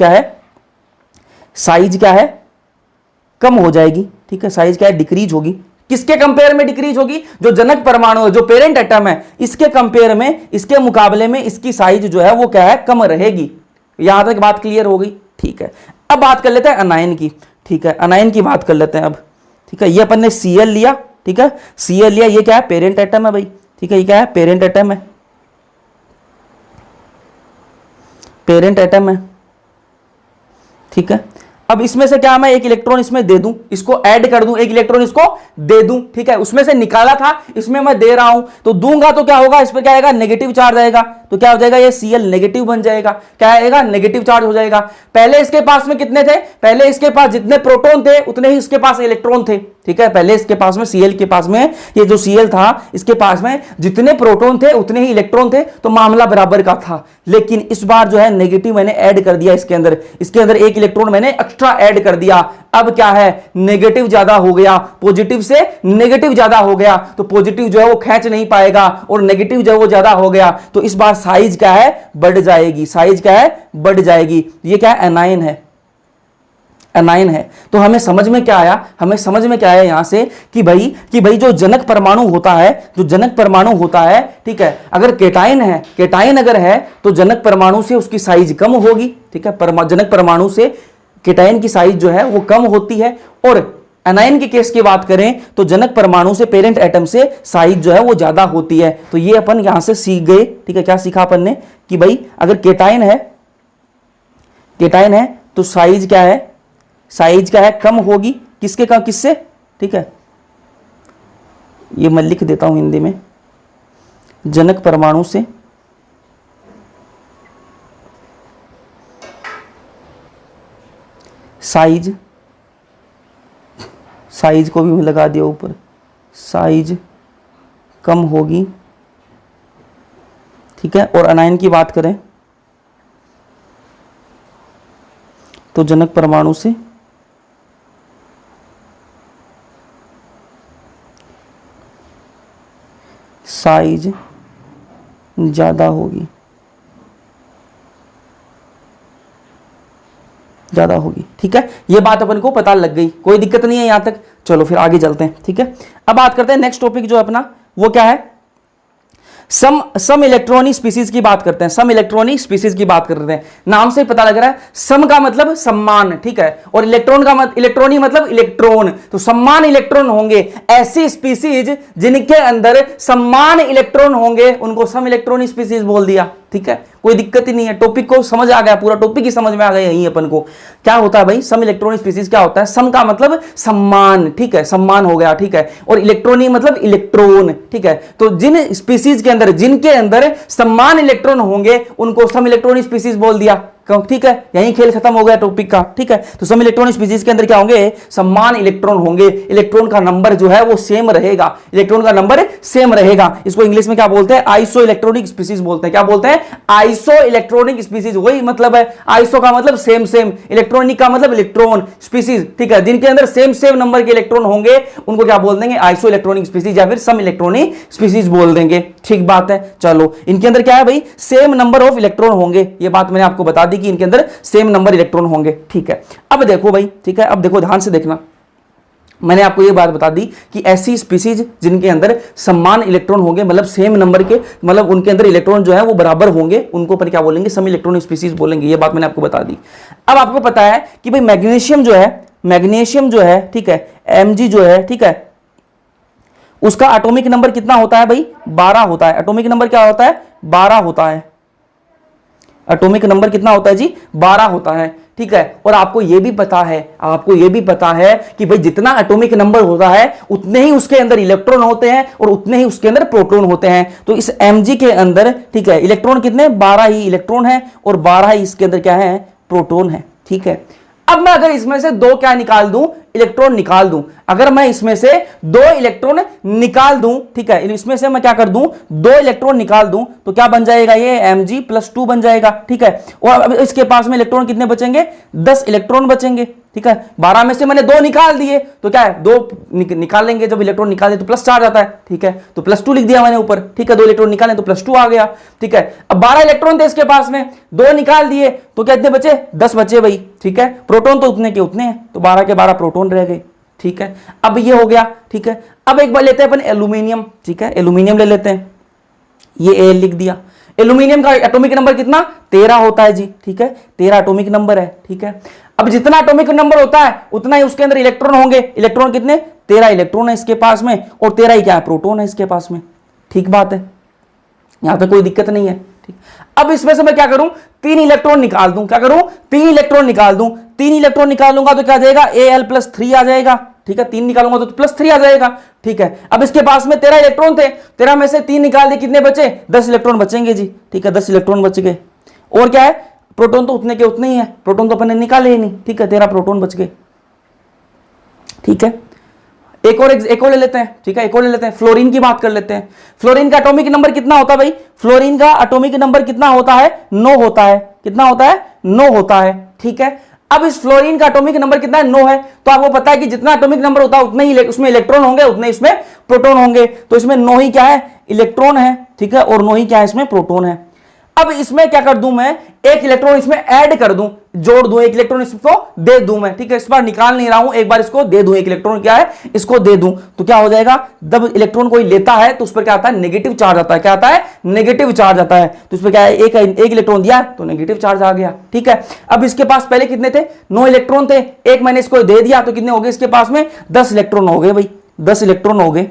क्या है, कम हो जाएगी, ठीक है। साइज क्या है, डिक्रीज होगी। किसके कंपेयर में डिक्रीज होगी, जो जनक परमाणु है, जो पेरेंट एटम है, इसके कंपेयर में, इसके मुकाबले में इसकी साइज जो है वो क्या है, कम रहेगी। यहां तक बात क्लियर हो गई, ठीक है। अब बात कर लेते हैं अनायन की, ठीक है, अनायन की बात कर लेते हैं अब, ठीक है। ये अपन ने Cl लिया, ठीक है, Cl लिया, ये क्या है, पेरेंट एटम है भाई, ठीक है, ये क्या है, पेरेंट एटम है, पेरेंट एटम है, ठीक है। अब इसमें से क्या मैं एक इलेक्ट्रॉन इसमें दे दूं, इसको ऐड कर दूं, एक इलेक्ट्रॉन इसको दे दूं, ठीक है। उसमें से निकाला था, इसमें मैं दे रहा हूं, तो दूंगा तो क्या होगा, इस पर क्या आएगा, नेगेटिव चार्ज आएगा, तो क्या हो जाएगा, ये Cl नेगेटिव बन जाएगा, क्या आएगा, नेगेटिव चार्ज हो जाएगा। पहले इसके पास में कितने थे, पहले इसके पास जितने प्रोटॉन थे उतने ही इसके पास इलेक्ट्रॉन थे, ठीक है। पहले इसके पास में Cl के पास में, ये जो Cl था इसके पास में जितने प्रोटॉन थे उतने ही इलेक्ट्रॉन थे, तो मामला बराबर का था। लेकिन इस बार जो है नेगेटिव मैंने ऐड कर दिया इसके अंदर एक इलेक्ट्रॉन मैंने एक्स्ट्रा ऐड कर दिया। अब क्या है, नेगेटिव ज्यादा हो गया, पॉजिटिव से नेगेटिव ज्यादा हो गया, तो पॉजिटिव जो है वो खींच नहीं पाएगा और नेगेटिव जो है वो ज्यादा हो गया, तो इस बार साइज क्या है, बढ़ जाएगी, साइज क्या है, बढ़ जाएगी। ये क्या है, एनायन है, एनायन है। तो हमें समझ में क्या आया, यहां से कि भाई जो जनक परमाणु होता है, ठीक है, अगर केटाइन अगर है तो जनक परमाणु से उसकी साइज कम होगी, ठीक है। जनक परमाणु से केटाइन की साइज जो है वो कम होती है। और एनायन के केस की बात करें तो जनक परमाणु से, पेरेंट एटम से साइज जो है वो ज्यादा होती है। तो ये अपन यहां से सीख गए, ठीक है। क्या सीखा अपन ने, कि भाई अगर केटाइन है तो साइज क्या है, कम होगी, किससे, ठीक है। ये मैं लिख देता हूं हिंदी में, जनक परमाणु से साइज को भी लगा दिया ऊपर, साइज कम होगी, ठीक है। और अनायन की बात करें तो जनक परमाणु से साइज ज्यादा होगी, ठीक है। ये बात अपन को पता लग गई, कोई दिक्कत नहीं है यहां तक। चलो फिर आगे चलते हैं, ठीक है। अब बात करते हैं नेक्स्ट टॉपिक जो अपना, वो क्या है, सम इलेक्ट्रॉनिक स्पीसीज की बात करते हैं, नाम से पता लग रहा है, सम का मतलब सम्मान, ठीक है, और इलेक्ट्रॉनिक मतलब इलेक्ट्रॉन, तो सम्मान इलेक्ट्रॉन होंगे। ऐसी स्पीसीज जिनके अंदर सम्मान इलेक्ट्रॉन होंगे उनको सम इलेक्ट्रॉनिक स्पीसीज बोल दिया, ठीक है। कोई दिक्कत ही नहीं है, टॉपिक को समझ आ गया, पूरा टॉपिक ही समझ में आ गया यही अपन को। क्या होता है भाई, सम इलेक्ट्रॉनिक स्पीसीज क्या होता है, सम का मतलब सम्मान, ठीक है, सम्मान हो गया, ठीक है, और इलेक्ट्रॉनिक मतलब इलेक्ट्रॉन, ठीक है। तो जिन स्पीसीज के अंदर, जिनके अंदर सम्मान इलेक्ट्रॉन होंगे उनको सम इलेक्ट्रॉनिक स्पीसीज बोल दिया, ठीक है, यही खेल खत्म हो गया टॉपिक का। ठीक है, तो सम इलेक्ट्रॉनिक स्पीसीज के अंदर क्या होंगे, समान इलेक्ट्रॉन होंगे, इलेक्ट्रॉन का नंबर जो है वो सेम रहेगा, इलेक्ट्रॉन का नंबर सेम रहेगा। इसको इंग्लिश में क्या बोलते हैं, आइसो इलेक्ट्रॉनिक स्पीसीज बोलते हैं। क्या बोलते हैं, आइसो इलेक्ट्रॉनिक स्पीसीज, वही मतलब है, आइसो का मतलब सेम सेम, इलेक्ट्रॉनिक का मतलब इलेक्ट्रॉन, स्पीसीज, ठीक है, जिनके अंदर सेम सेम नंबर के इलेक्ट्रॉन होंगे उनको क्या बोल देंगे, आइसो इलेक्ट्रॉनिक स्पीसीज या फिर सम इलेक्ट्रॉनिक स्पीसीज बोल देंगे। ठीक बात है। चलो, इनके अंदर क्या है भाई, सेम नंबर ऑफ इलेक्ट्रॉन होंगे, ये बात मैंने आपको बता दी कि इनके अंदर सेम नंबर इलेक्ट्रॉन होंगे। ठीक है, अब देखो भाई, ठीक है, अब देखो ध्यान से देखना, मैंने आपको ये बात बता दी कि ऐसी स्पीसीज जिनके अंदर समान इलेक्ट्रॉन होंगे, मतलब सेम नंबर के, मतलब उनके अंदर इलेक्ट्रॉन जो है वो बराबर होंगे, उनको पर क्या बोलेंगे, सम इलेक्ट्रॉनिक स्पीसीज बोलेंगे। ये बात मैंने आपको बता दी। अब आपको पता है कि भाई मैग्नीशियम जो है, ठीक है, Mg जो है, ठीक है, उसका एटॉमिक नंबर कितना होता है भाई, 12 होता है। एटॉमिक नंबर क्या होता है, 12 होता है। एटॉमिक नंबर कितना होता है जी, 12 होता है। ठीक है, और आपको यह भी पता है कि भाई जितना एटॉमिक नंबर होता है उतने ही उसके अंदर इलेक्ट्रॉन होते हैं और उतने ही उसके अंदर प्रोटॉन होते हैं। तो इस Mg के अंदर, ठीक है, इलेक्ट्रॉन कितने, 12 ही इलेक्ट्रॉन है और 12 ही इसके अंदर क्या है, प्रोटॉन है। ठीक है, अब मैं अगर इसमें से दो क्या निकाल दूं, इलेक्ट्रॉन निकाल दूं, अगर मैं इसमें से दो इलेक्ट्रॉन निकाल दूं, ठीक है, इसमें से मैं क्या कर दूं, दो इलेक्ट्रॉन निकाल दूं, तो क्या बन जाएगा, ये Mg+2 बन जाएगा। ठीक है, और अब इसके पास में इलेक्ट्रॉन कितने बचेंगे, 10 इलेक्ट्रॉन बचेंगे। ठीक है, 12 में से मैंने दो निकाल दिए, तो क्या है, दो निकाल लेंगे, जब इलेक्ट्रॉन निकाल दे तो प्लस चार्ज आता है। ठीक है, तो +2 लिख दिया मैंने ऊपर। ठीक है, दो इलेक्ट्रॉन निकाले तो +2 आ गया। ठीक है, अब 12 इलेक्ट्रॉन थे इसके पास में, दो निकाल दिए तो कितने बचे, 10 बचे भाई। ठीक है, प्रोटॉन तो उतने के उतने हैं, तो 12 के 12 प्रोटॉन रह गए। ठीक है, अब ये हो गया। ठीक है, अब एक बार लेते हैं अपन एल्यूमिनियम। ठीक है, एल्यूमिनियम ले लेते हैं, ये Al लिख दिया। एल्यूमिनियम का एटॉमिक नंबर कितना, 13 होता है जी। ठीक है, 13 एटॉमिक नंबर है। ठीक है, अब जितना एटॉमिक नंबर होता है उतना ही उसके अंदर इलेक्ट्रॉन होंगे। इलेक्ट्रॉन कितने, 13 इलेक्ट्रॉन है इसके पास में, और 13 ही क्या है, प्रोटॉन है इसके पास में। ठीक बात है, यहां पे कोई दिक्कत नहीं है। ठीक, अब इसमें से मैं क्या करूं, 3 इलेक्ट्रॉन निकाल दूं। क्या करूं, 3 इलेक्ट्रॉन निकाल दूं। 3 इलेक्ट्रॉन निकालूंगा तो क्या आ जाएगा, Al+3 आ जाएगा। ठीक है, 3 निकालूंगा तो +3 आ जाएगा। ठीक है, अब इसके पास में 13 इलेक्ट्रॉन थे, 13 में से 3 निकाल दे, कितने बचे, 10 इलेक्ट्रॉन बचेंगे जी। ठीक है, 10 इलेक्ट्रॉन बच गए, और क्या है, प्रोटॉन तो उतने के उतने ही है, प्रोटॉन तो अपन ने निकाले ही नहीं। ठीक है, 13 प्रोटॉन बच गए। ठीक है, एक और ले लेते हैं। ठीक है, एक और ले लेते हैं, फ्लोरीन की बात कर लेते हैं। फ्लोरीन का एटॉमिक नंबर कितना होता है भाई, फ्लोरीन का एटॉमिक नंबर कितना होता है, 9 होता है। कितना होता है, 9 होता है। ठीक है, अब इस फ्लोरीन का एटॉमिक नंबर कितना है, 9 है। तो आपको पता है कि जितना एटॉमिक नंबर होता है उतने ही उसमें इलेक्ट्रॉन होंगे, उतने इसमें प्रोटॉन होंगे। तो इसमें 9 ही क्या है, इलेक्ट्रॉन है। ठीक है, और 9 ही क्या है, इसमें प्रोटॉन है। अब इसमें क्या कर दूं मैं, एक इलेक्ट्रॉन इसमें ऐड कर दूं, जोड़ दूं, एक इलेक्ट्रॉन इसको दे दूं मैं। ठीक है, इस बार निकाल नहीं रहा हूं, एक बार इसको दे दूं, एक इलेक्ट्रॉन क्या है, इसको दे दूं, तो क्या हो जाएगा, जब इलेक्ट्रॉन कोई लेता है तो उस पर क्या आता है, नेगेटिव चार्ज आता है। क्या आता है, नेगेटिव चार्ज आता है। तो उस पर क्या है, एक इलेक्ट्रॉन दिया तो नेगेटिव चार्ज आ गया। ठीक है, अब इसके पास पहले कितने थे, 9 इलेक्ट्रॉन थे, एक मैंने इसको दे दिया तो कितने हो गए इसके पास में, 10 इलेक्ट्रॉन हो गए भाई, 10 इलेक्ट्रॉन हो गए।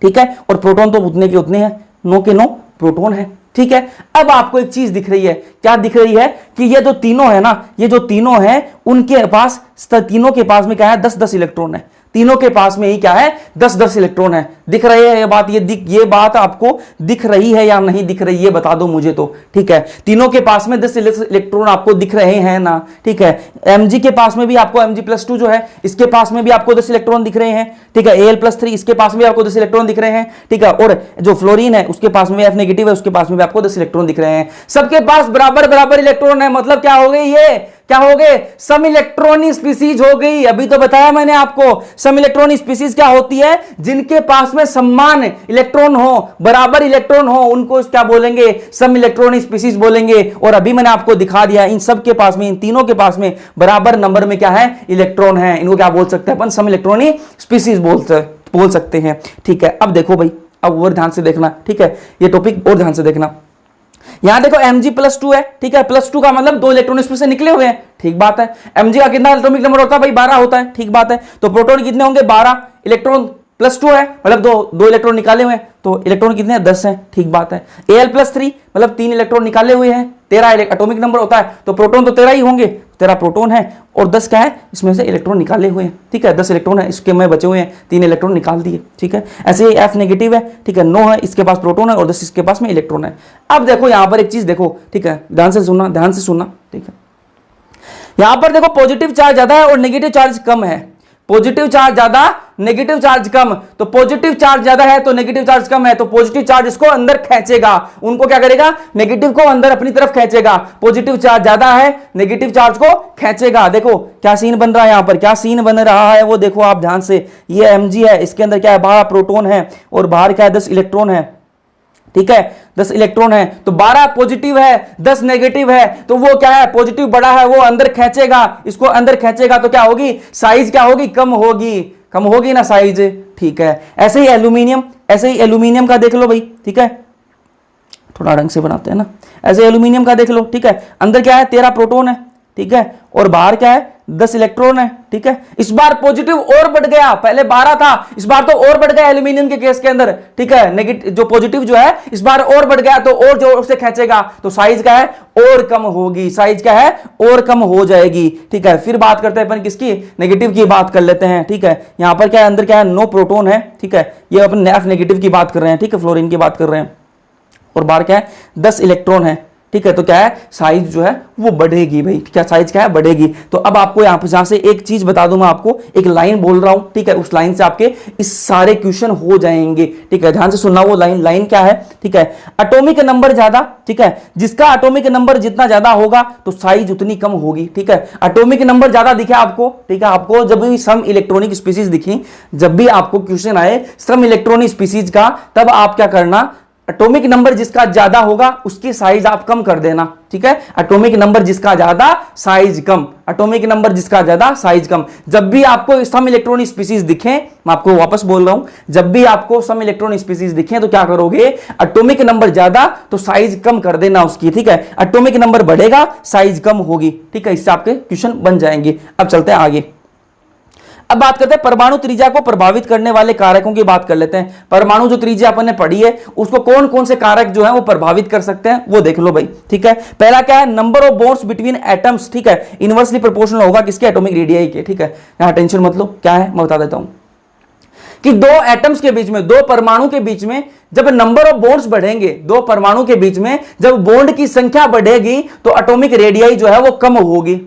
ठीक है, और प्रोटॉन तो उतने के उतने हैं, 9 के 9 प्रोटॉन है। ठीक है, अब आपको एक चीज दिख रही है, क्या दिख रही है, कि ये जो तीनों है ना, ये जो तीनों हैं उनके पास, तीनों के पास में क्या है, 10-10 इलेक्ट्रॉन है। तीनों के पास में ही क्या है, 10-10 इलेक्ट्रॉन है। दिख रही है ये बात, ये बात आपको दिख रही है या नहीं दिख रही, ये बता दो मुझे तो। ठीक है, तीनों के पास में 10 इलेक्ट्रॉन आपको दिख रहे हैं ना। ठीक है, Mg के पास में भी आपको Mg+2 जो है, इसके पास में भी आपको 10 इलेक्ट्रॉन दिख रहे हैं। ठीक है, Al+3 इसके पास में भी आपको 10 इलेक्ट्रॉन दिख रहे हैं। ठीक है, और जो फ्लोरीन है उसके पास में F नेगेटिव है, उसके पास में भी आपको 10 इलेक्ट्रॉन दिख रहे हैं। सबके पास बराबर बराबर इलेक्ट्रॉन है, मतलब क्या हो गई, ये क्या हो गए, सम इलेक्ट्रॉनिक स्पीसीज हो गई। अभी तो बताया मैंने आपको, सम इलेक्ट्रॉनिक स्पीसीज क्या होती है, जिनके पास में समान इलेक्ट्रॉन हो, बराबर इलेक्ट्रॉन हो, उनको क्या बोलेंगे, सम इलेक्ट्रॉनिक स्पीसीज बोलेंगे। और अभी मैंने आपको दिखा दिया, इन सब के पास में, इन तीनों के पास में बराबर नंबर में क्या है, इलेक्ट्रॉन है। इनको क्या बोल सकते हैं अपन, सम इलेक्ट्रॉनिक स्पीसीज बोल सकते हैं। ठीक है, अब देखो भाई, अब और ध्यान से देखना। ठीक है, ये टॉपिक और ध्यान से देखना। यहां देखो Mg+2 है। ठीक है, +2 का मतलब 2 इलेक्ट्रॉन इसमें से निकले हुए हैं। ठीक बात है, Mg का कितना एटॉमिक नंबर होता है भाई, 12 होता है। ठीक बात है, तो प्रोटॉन कितने होंगे, 12, इलेक्ट्रॉन +2 है, मतलब दो इलेक्ट्रॉन निकाले हुए हैं, तो इलेक्ट्रॉन कितने हैं, 10 हैं। ठीक बात है, Al+3 मतलब 3 इलेक्ट्रॉन निकाले हुए हैं, 13 एटॉमिक नंबर होता है, तो प्रोटॉन तो 13 ही होंगे, तेरा प्रोटॉन है और 10 क्या है, इसमें से इलेक्ट्रॉन निकाले हुए हैं, ठीक है, 10 इलेक्ट्रॉन है, इसके में बचे हुए हैं 3 इलेक्ट्रॉन निकाल दिए, ठीक है। ऐसे ही F नेगेटिव है, ठीक है, 9 है, इसके पास प्रोटॉन है और 10 इसके पास में इलेक्ट्रॉन है। अब देखो यहां पर एक चीज देखो, ठीक है, ध्यान से सुनना, ठीक है। यहां पर देखो पॉजिटिव चार्ज ज्यादा है और नेगेटिव चार्ज कम है, पॉजिटिव चार्ज ज्यादा नेगेटिव चार्ज कम, तो पॉजिटिव चार्ज ज्यादा है तो नेगेटिव चार्ज कम है, तो पॉजिटिव चार्ज इसको अंदर खींचेगा, उनको क्या करेगा, नेगेटिव को अंदर अपनी तरफ खींचेगा। पॉजिटिव चार्ज ज्यादा है, नेगेटिव चार्ज को खींचेगा। देखो क्या सीन बन रहा है, यहां पर क्या सीन बन रहा है वो देखो आप ध्यान से। ये Mg है, इसके अंदर क्या है, 12 प्रोटॉन है और बाहर क्या है, 10 इलेक्ट्रॉन है, ठीक है, 10 इलेक्ट्रॉन है, तो 12 पॉजिटिव है, 10 नेगेटिव है, तो वो क्या है, पॉजिटिव बड़ा है, वो अंदर खींचेगा, इसको अंदर खींचेगा, तो क्या होगी, साइज क्या होगी, कम होगी ना साइज, ठीक है। ऐसे ही एल्यूमिनियम का देख लो भाई, ठीक है, थोड़ा ढंग से बनाते हैं ना, ऐसे एल्यूमिनियम का देख लो, ठीक है, अंदर क्या है, 13 प्रोटॉन है, ठीक है, और बाहर क्या है, 10 इलेक्ट्रॉन है, ठीक है। इस बार पॉजिटिव और बढ़ गया, पहले 12 था, इस बार तो और बढ़ गया एल्यूमिनियम के केस के अंदर, ठीक है, नेगेटिव जो पॉजिटिव जो है इस बार और बढ़ गया, तो और जोर से खींचेगा, तो साइज क्या है, और कम होगी, साइज क्या है, और कम हो जाएगी, ठीक है। फिर बात करते हैं अपन किसकी, नेगेटिव की बात कर लेते हैं, ठीक है। यहां पर क्या है, अंदर क्या है, 9 प्रोटॉन है, ठीक है, ये अपन F नेगेटिव की बात कर रहे हैं, ठीक है, फ्लोरीन की बात कर रहे हैं, और बाहर क्या है, 10 इलेक्ट्रॉन है, ठीक है। तो क्या है, साइज जो है वो बढ़ेगी भाई, क्या साइज क्या है, बढ़ेगी। तो अब आपको यहां से एक चीज बता दूं मैं आपको, एक लाइन बोल रहा हूं, ठीक है, उस लाइन से आपके इस सारे क्वेश्चन हो जाएंगे, ठीक है, ध्यान से सुनना। वो लाइन क्या है, ठीक है, एटॉमिक नंबर ज्यादा, ठीक है, जिसका एटॉमिक नंबर जितना ज्यादा होगा तो साइज उतनी कम होगी, ठीक है। एटॉमिक नंबर ज्यादा दिखे आपको, ठीक है, आपको जब भी सम इलेक्ट्रॉनिक स्पीसीज दिखी, जब भी आपको क्वेश्चन आए सम इलेक्ट्रॉनिक स्पीसीज का, तब आप क्या करना, एटॉमिक नंबर जिसका ज्यादा होगा उसकी साइज आप कम कर देना, ठीक है। एटॉमिक नंबर जिसका ज्यादा साइज कम, एटॉमिक नंबर जिसका ज्यादा साइज कम। जब भी आपको सम इलेक्ट्रॉनिक स्पीसीज दिखे, मैं आपको वापस बोल रहा हूं, जब भी आपको सम इलेक्ट्रॉनिक स्पीसीज दिखे तो क्या करोगे, एटॉमिक नंबर ज्यादा तो साइज कम कर देना उसकी, ठीक है। एटॉमिक नंबर बढ़ेगा, साइज कम होगी, ठीक है, इससे आपके क्वेश्चन बन जाएंगे। अब चलते हैं आगे, अब बात करते हैं परमाणु त्रिज्या को प्रभावित करने वाले कारकों की बात कर लेते हैं। परमाणु जो त्रिज्या अपन ने पढ़ी है उसको कौन कौन से कारक जो है वो प्रभावित कर सकते हैं वो देख लो भाई, ठीक है। पहला क्या है, number of bonds between atoms, ठीक है, इनवर्सली प्रोपोर्शनल होगा किसके, एटॉमिक रेडियाई के, ठीक है। यहां टेंशन मत लो, क्या है मैं बता देता हूं कि दो एटम्स के बीच में, दो परमाणु के बीच में जब नंबर ऑफ बॉन्ड्स बढ़ेंगे, दो परमाणु के बीच में जब बॉन्ड की संख्या बढ़ेगी तो एटॉमिक रेडियाई जो है वो कम होगी।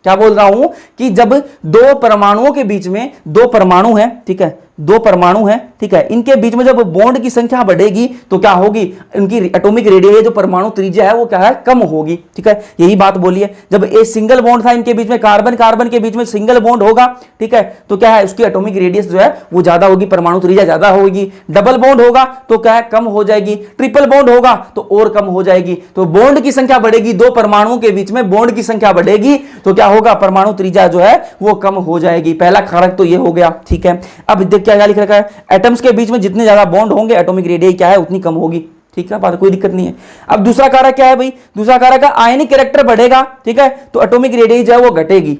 क्या बोल रहा हूं कि जब दो परमाणुओं के बीच में, दो परमाणु है, ठीक है, दो परमाणु है, ठीक है, इनके बीच में जब बॉन्ड की संख्या बढ़ेगी तो क्या होगी, इनकी एटॉमिक रेडियस जो परमाणु त्रिज्या है वो क्या है, कम होगी, ठीक है। यही बात बोली है, जब एक सिंगल बॉन्ड था इनके बीच में, कार्बन कार्बन के बीच में सिंगल बॉन्ड होगा, ठीक है, तो क्या है, उसकी एटॉमिक रेडियस जो है वो ज्यादा होगी, परमाणु त्रिज्या ज्यादा होगी। डबल बॉन्ड होगा तो क्या है, कम हो जाएगी। ट्रिपल बॉन्ड होगा तो और कम हो जाएगी। तो बॉन्ड की संख्या बढ़ेगी, दो परमाणुओं के बीच में बॉन्ड की संख्या बढ़ेगी तो क्या होगा, परमाणु त्रिज्या जो है वो कम हो जाएगी। पहला कारक तो ये हो गया, ठीक है। अब क्या लिख रखा है, एटम्स के बीच में जितने ज्यादा बॉन्ड होंगे एटॉमिक रेडियस क्या है उतनी कम होगी, ठीक है, बात कोई दिक्कत नहीं है। अब दूसरा कारक क्या है भाई, दूसरा कारक है आयनिक कैरेक्टर बढ़ेगा, ठीक है, तो एटॉमिक रेडियस जो है वो घटेगी।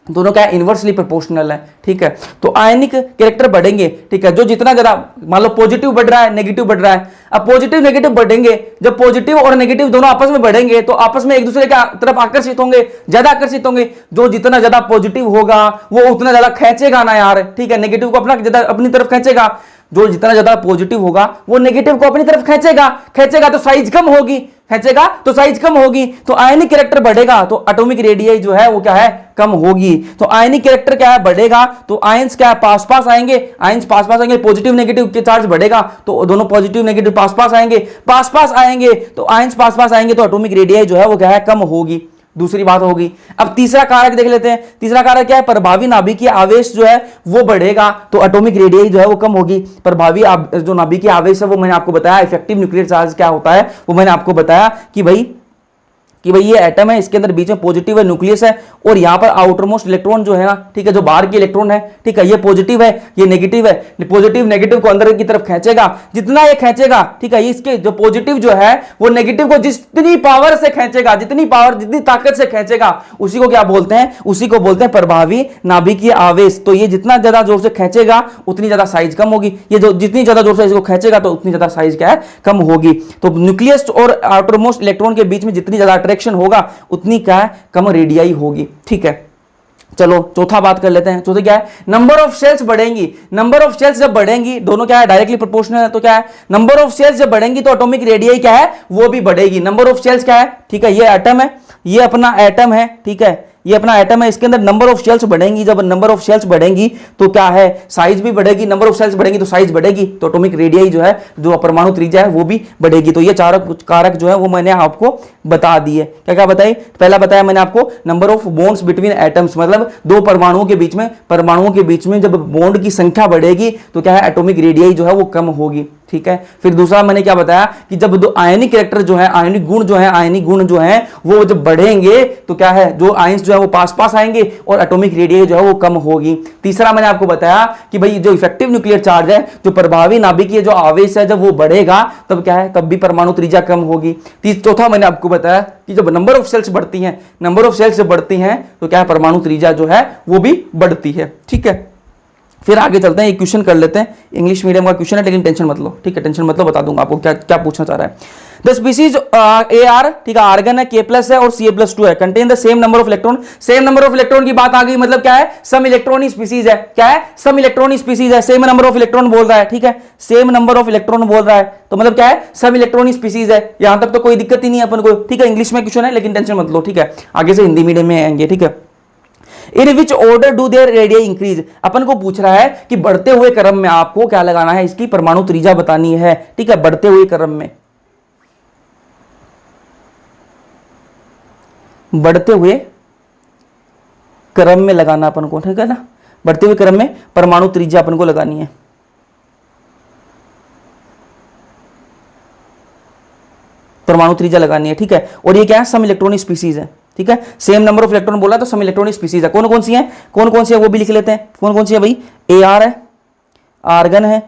दोनों क्या है, इनवर्सली प्रोपोर्शनल है, ठीक है। तो आयनिक कैरेक्टर बढ़ेंगे, ठीक है, जो जितना ज्यादा, मान लो पॉजिटिव बढ़ रहा है, नेगेटिव बढ़ रहा है, अब पॉजिटिव नेगेटिव बढ़ेंगे, जब पॉजिटिव और नेगेटिव दोनों आपस में बढ़ेंगे तो आपस में एक दूसरे की तरफ आकर्षित होंगे, ज्यादा आकर्षित होंगे। जो जितना ज्यादा पॉजिटिव होगा वो उतना ज्यादा खींचेगा ना यार, ठीक है, नेगेटिव को अपना ज्यादा अपनी तरफ खींचेगा। जो जितना ज्यादा पॉजिटिव होगा वो नेगेटिव को अपनी तरफ खींचेगा तो साइज कम होगी, खींचेगा तो साइज कम होगी। तो आयनिक कैरेक्टर बढ़ेगा तो एटॉमिक रेडियस जो है वो क्या है, कम होगी। तो आयनिक कैरेक्टर क्या है, बढ़ेगा तो आयंस क्या है, पास पास आएंगे, आयंस पास पास आएंगे, पॉजिटिव नेगेटिव के चार्ज बढ़ेगा तो दोनों पॉजिटिव नेगेटिव पास पास आएंगे, तो आयंस पास पास आएंगे तो एटॉमिक रेडियस जो है वो क्या है, कम होगी। दूसरी बात होगी। अब तीसरा कारक देख लेते हैं। तीसरा कारक क्या है, प्रभावी नाभिकीय आवेश जो है वो बढ़ेगा तो एटॉमिक रेडियस जो है वो कम होगी। प्रभावी जो नाभिकीय आवेश है वो मैंने आपको बताया, इफेक्टिव न्यूक्लियर चार्ज क्या होता है वो मैंने आपको बताया कि भाई ये एटम है, इसके अंदर बीच में पॉजिटिव है, न्यूक्लियस है, और यहां पर आउटर मोस्ट इलेक्ट्रॉन जो है ना, ठीक है, जो बाहर के इलेक्ट्रॉन है, ठीक है, ये पॉजिटिव है, ये नेगेटिव है। पॉजिटिव नेगेटिव को अंदर की तरफ खींचेगा, जितना ये खींचेगा, ठीक है, इसके जो पॉजिटिव जो है वो नेगेटिव को जितनी पावर से खींचेगा, जितनी ताकत से खींचेगा, उसी को क्या बोलते हैं, उसी को बोलते हैं प्रभावी नाभिकीय आवेश। तो ये जितना ज्यादा जोर से खींचेगा उतनी ज्यादा साइज कम होगी, ये जो जितनी ज्यादा जोर से इसको खींचेगा तो उतनी ज्यादा साइज क्या है, कम होगी। तो न्यूक्लियस और आउटर मोस्ट इलेक्ट्रॉन के बीच में जितनी ज्यादा अट्रैक्शन होगा उतनी क्या है, कम रेडियाई होगी। ठीक है, चलो चौथा बात कर लेते हैं। चौथे क्या है, नंबर ऑफ सेल्स बढ़ेंगी। नंबर ऑफ सेल्स जब बढ़ेंगी, दोनों क्या है डायरेक्टली प्रोपोर्शनल है, तो क्या है, नंबर ऑफ सेल्स जब बढ़ेंगी तो एटॉमिक रेडियाई क्या है, वो भी बढ़ेगी। नंबर ऑफ सेल्स क्या है, ठीक है, ये एटम है, ये अपना एटम है, ठीक है, ये अपना एटम है, इसके अंदर नंबर ऑफ शेल्स बढ़ेंगी। जब नंबर ऑफ शेल्स बढ़ेंगी तो क्या है, साइज भी बढ़ेगी। नंबर ऑफ शेल्स बढ़ेंगी तो साइज बढ़ेगी, तो एटॉमिक रेडियाई जो है, जो परमाणु त्रिज्या है, वो भी बढ़ेगी। तो ये चार कारक जो है वो मैंने आपको बता दिए। क्या क्या बताई, पहला बताया मैंने आपको number of bonds between atoms, मतलब दो परमाणुओं के बीच में जब बॉन्ड की संख्या बढ़ेगी तो क्या है, एटॉमिक रेडियाई जो है वो कम होगी। ठीक है, फिर दूसरा मैंने क्या बताया कि जब दो आयनिक कैरेक्टर जो है, आयनिक गुण जो है वो जब बढ़ेंगे तो क्या है, जो आयंस जो है वो पास पास आएंगे और एटॉमिक रेडियाई जो है वो कम होगी। तीसरा मैंने आपको बताया कि भाई जो इफेक्टिव न्यूक्लियर चार्ज है, जो प्रभावी नाभिकीय जो आवेश है, जब वो बढ़ेगा तब क्या है, तब भी परमाणु त्रिज्या कम होगी। चौथा मैंने आपको बताया कि जब नंबर ऑफ सेल्स बढ़ती हैं तो क्या है, परमाणु त्रिज्या जो है वो भी बढ़ती है। ठीक है, फिर आगे चलते हैं, एक क्वेश्चन कर लेते हैं। इंग्लिश मीडियम का क्वेश्चन है, लेकिन टेंशन मत लो। ठीक है, टेंशन मत लो, बता दूंगा आपको क्या क्या पूछना चाह रहा है। द स्पीसीज ए आर, ठीक है, आर्गन है, के प्लस है और सी ए प्लस टू है, contain the same number of electron. Same number of electron की बात आ गई, मतलब क्या है, सम इलेक्ट्रॉनिक स्पीसीज है। क्या है, सम इलेक्ट्रॉनिक स्पीसीज है, सेम नंबर ऑफ इलेक्ट्रॉन बोल रहा है। ठीक है, सेम नंबर ऑफ इलेक्ट्रॉन बोल रहा है, तो मतलब क्या है, सम इलेक्ट्रॉनिक स्पीसीज है। यहां तक तो कोई दिक्कत ही नहीं है अपन को। ठीक है, इंग्लिश में क्वेश्चन है, लेकिन टेंशन मत लो। ठीक है, आगे से हिंदी मीडियम में आएंगे। ठीक है, in which order do their radii increase, अपन को पूछ रहा है कि बढ़ते हुए क्रम में आपको क्या लगाना है, इसकी परमाणु त्रिज्या बतानी है। ठीक है, बढ़ते हुए क्रम में, बढ़ते हुए क्रम में लगाना अपन को। ठीक है ना, बढ़ते हुए क्रम में परमाणु त्रिज्या अपन को लगानी है। परमाणु त्रिज्या लगानी है। ठीक है, और ये क्या है, सम इलेक्ट्रॉनिक स्पीसीज है। ठीक है, सेम नंबर ऑफ इलेक्ट्रॉन बोला तो सम इलेक्ट्रॉनिक स्पीसीज है। कौन कौन सी है वो भी लिख लेते हैं। कौन कौन सी है भाई, ए आर है, आर्गन है,